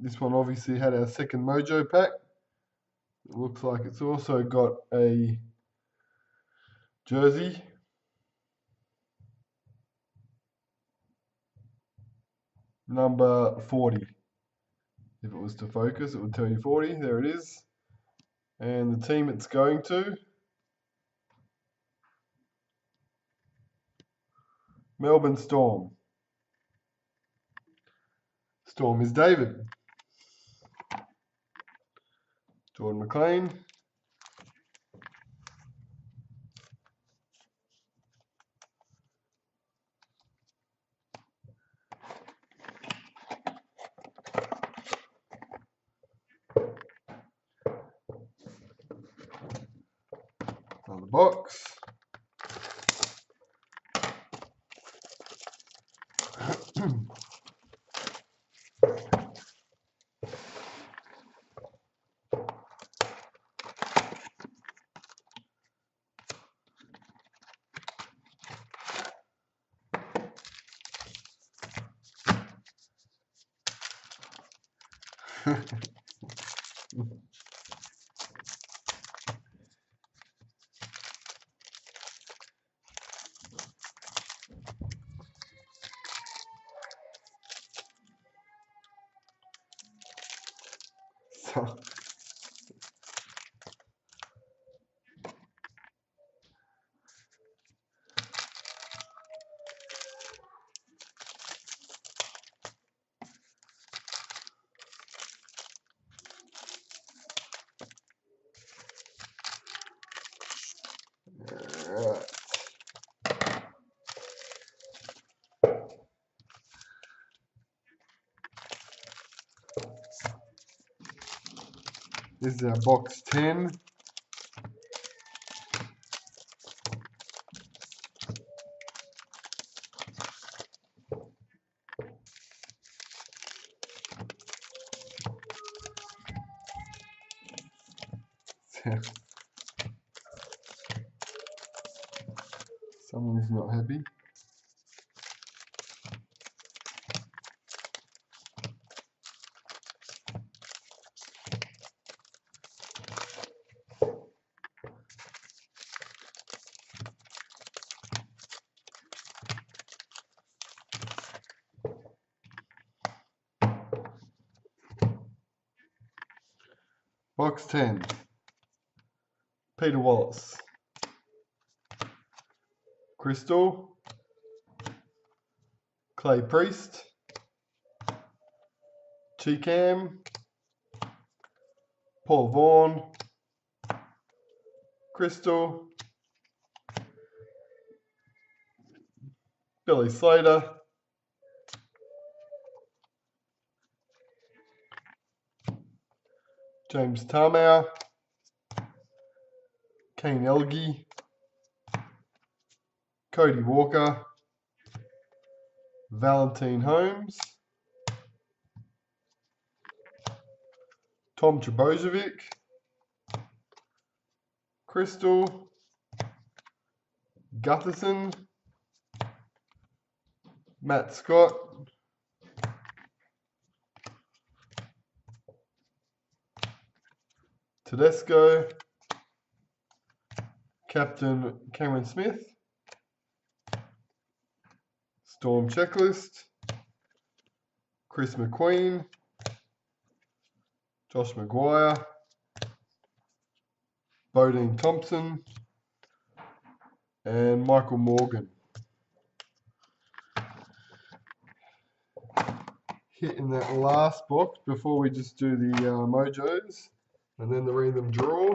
This one obviously had our second Mojo pack. It looks like it's also got a jersey. Number 40. If it was to focus, it would tell you 40. There it is. And the team it's going to, Melbourne Storm. Storm is David. Jordan McLean. On the box. So, alright. This is our box 10. Someone is not happy. Box 10. Peter Wallace. Crystal. Clay Priest. Cheekham. Paul Vaughan. Crystal. Billy Slater. James Tarmow. Kane Elgie. Cody Walker. Valentine Holmes. Tom Trbojevic. Crystal. Gutherson. Matt Scott. Tedesco. Captain Cameron Smith. Storm Checklist. Chris McQueen. Josh Maguire. Bodine Thompson. And Michael Morgan. Hitting that last box before we just do the mojos and then the random draw.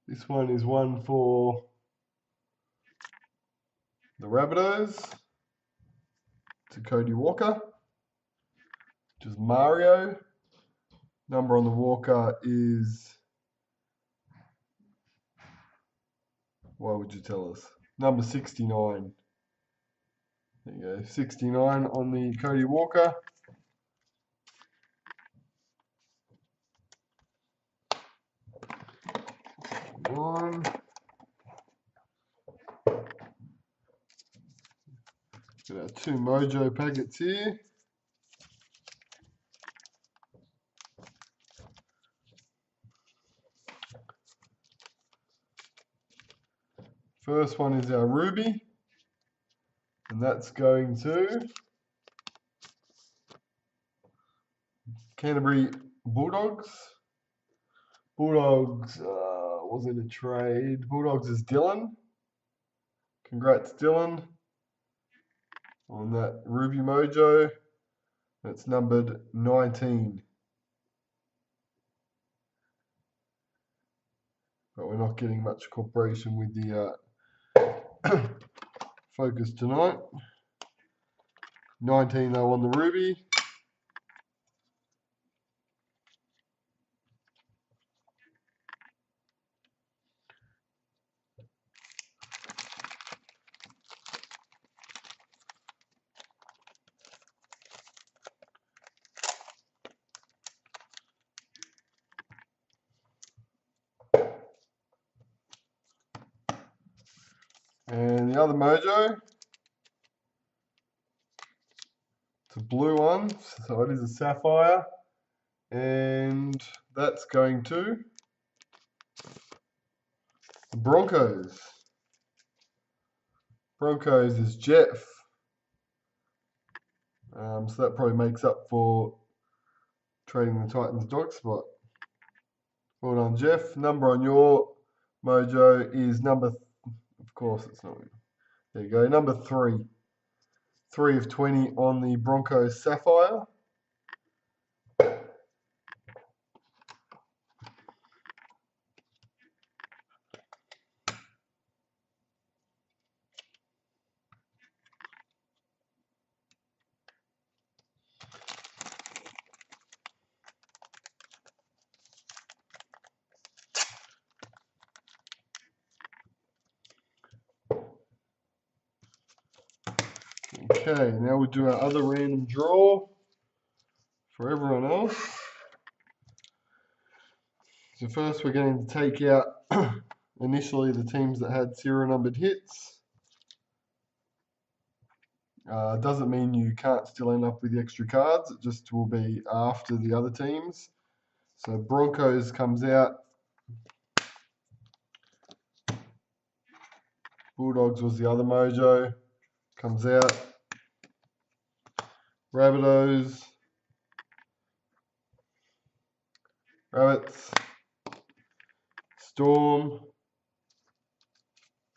This one is one for the Rabbitohs to Cody Walker, which is Mario. Number on the Walker is, what would you tell us? Number 69. There you go, 69 on the Cody Walker. One. Got our 2 mojo packets here. First one is our Ruby, and that's going to Canterbury Bulldogs. Bulldogs was in a trade. Bulldogs is Dylan. Congrats, Dylan, on that Ruby Mojo. That's numbered 19. But we're not getting much cooperation with the focus tonight. 19 though on the Ruby. And the other Mojo, it's a blue one, so it is a sapphire, and that's going to the Broncos. Broncos is Jeff, so that probably makes up for trading the Titans dog spot. Well done, Jeff. Number on your Mojo is number, of course it's not, there you go, number 3. 3 of 20 on the Broncos Sapphire. Okay, now we'll do our other random draw for everyone else. So first we're going to take out initially the teams that had serial numbered hits. Doesn't mean you can't still end up with the extra cards, it just will be after the other teams. So Broncos comes out. Bulldogs was the other Mojo, comes out. Rabbitohs, Rabbits, Storm,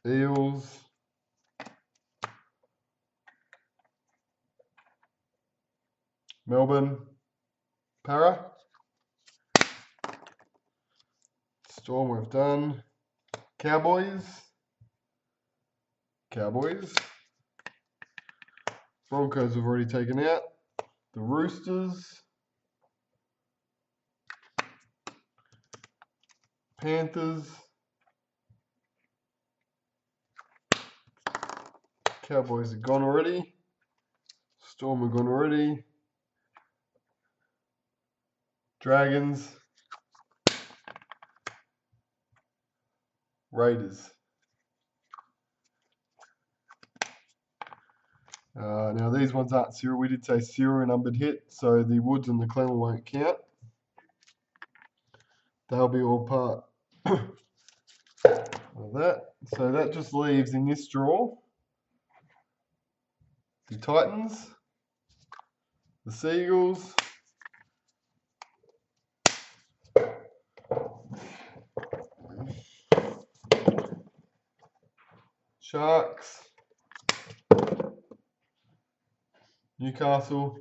Eels, Melbourne, Para, Storm we've done, Cowboys, Broncos we've already taken out, the Roosters, Panthers, Cowboys are gone already, Storm are gone already, Dragons, Raiders. Now these ones aren't serial. We did say serial numbered hit, so the Woods and the Clemmer won't count. They'll be all part of that. So that just leaves in this draw the Titans, the Seagulls, Sharks, Newcastle,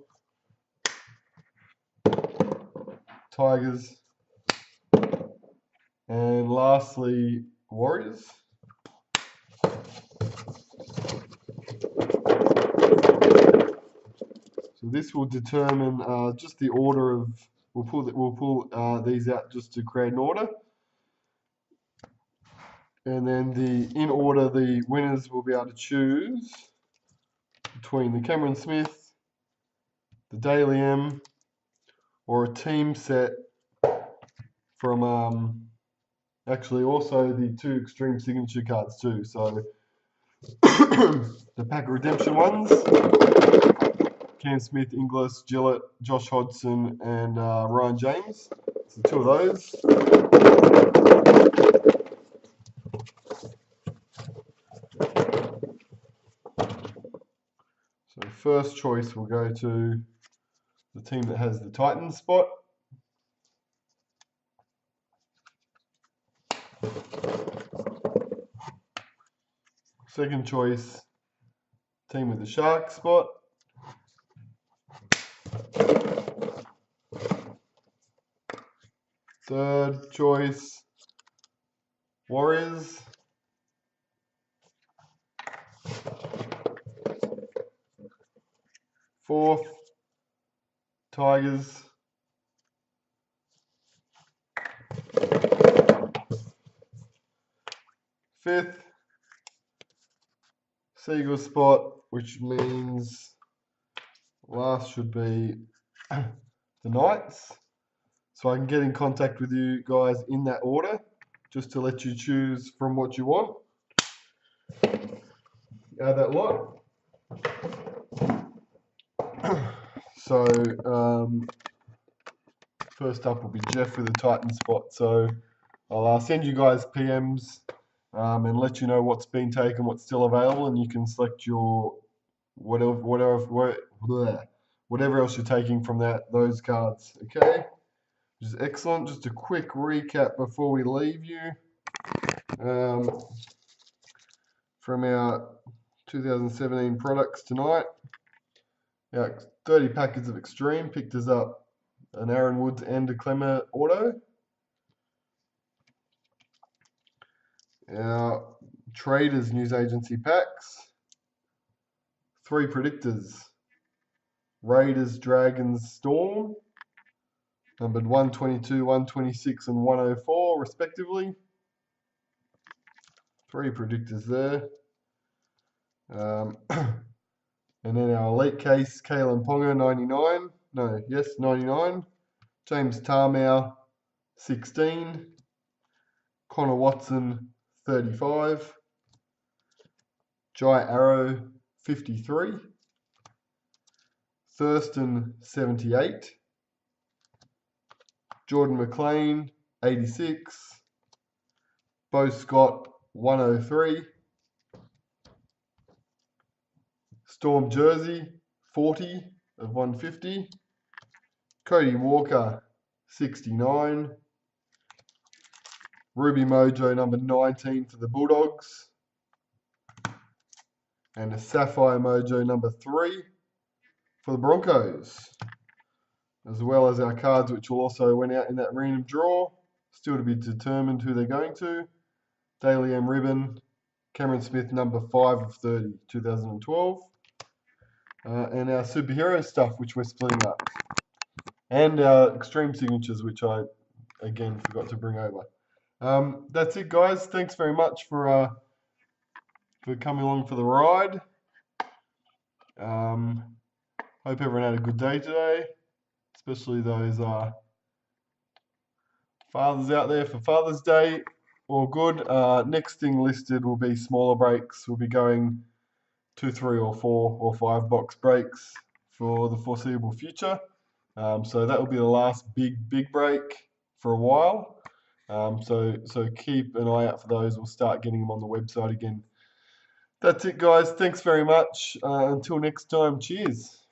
Tigers, and lastly Warriors. So this will determine just the order of. We'll pull these out just to create an order, and then in order the winners will be able to choose between the Cameron Smith, the Daily M, or a team set from actually also the 2 Xtreme signature cards too. So the pack of redemption ones, Cam Smith, Inglis, Gillett, Josh Hodgson, and Ryan James. So 2 of those. So first choice will go to the team that has the Titans spot. Second choice, team with the shark spot. Third choice, Warriors. Fourth, Tigers. Fifth, Seagull spot, which means last should be the Knights. So I can get in contact with you guys in that order, just to let you choose from what you want. Add that lot. So first up will be Jeff with a Titan spot. So I'll send you guys PMs and let you know what's been taken, what's still available, and you can select your whatever else you're taking from those cards. Okay, which is excellent. Just a quick recap before we leave you from our 2017 products tonight. Our 30 packets of Xtreme picked us up an Aaron Woods and a Clemmer auto. Our Traders News Agency packs. 3 predictors. Raiders, Dragons, Storm. Numbered 122, 126 and 104 respectively. 3 predictors there. And then our elite case, Kalen Ponga 99. No, yes, 99. James Tarmow 16. Connor Watson 35. Jai Arrow 53. Thurston 78. Jordan McLean 86. Bo Scott 103. Storm Jersey 40 of 150. Cody Walker 69. Ruby Mojo number 19 for the Bulldogs. And a Sapphire Mojo number 3 for the Broncos. As well as our cards, which will also went out in that random draw. Still to be determined who they're going to. Daly M. Ribbon, Cameron Smith number 5 of 30, 2012. And our superhero stuff, which we're splitting up. And our Xtreme signatures, which I, again, forgot to bring over. That's it, guys. Thanks very much for coming along for the ride. Hope everyone had a good day today, especially those fathers out there for Father's Day. All good. Next thing listed will be smaller breaks. We'll be going 2, 3 or 4 or 5 box breaks for the foreseeable future. So that will be the last big break for a while. So keep an eye out for those. We'll start getting them on the website again. That's it, guys. Thanks very much. Until next time, cheers.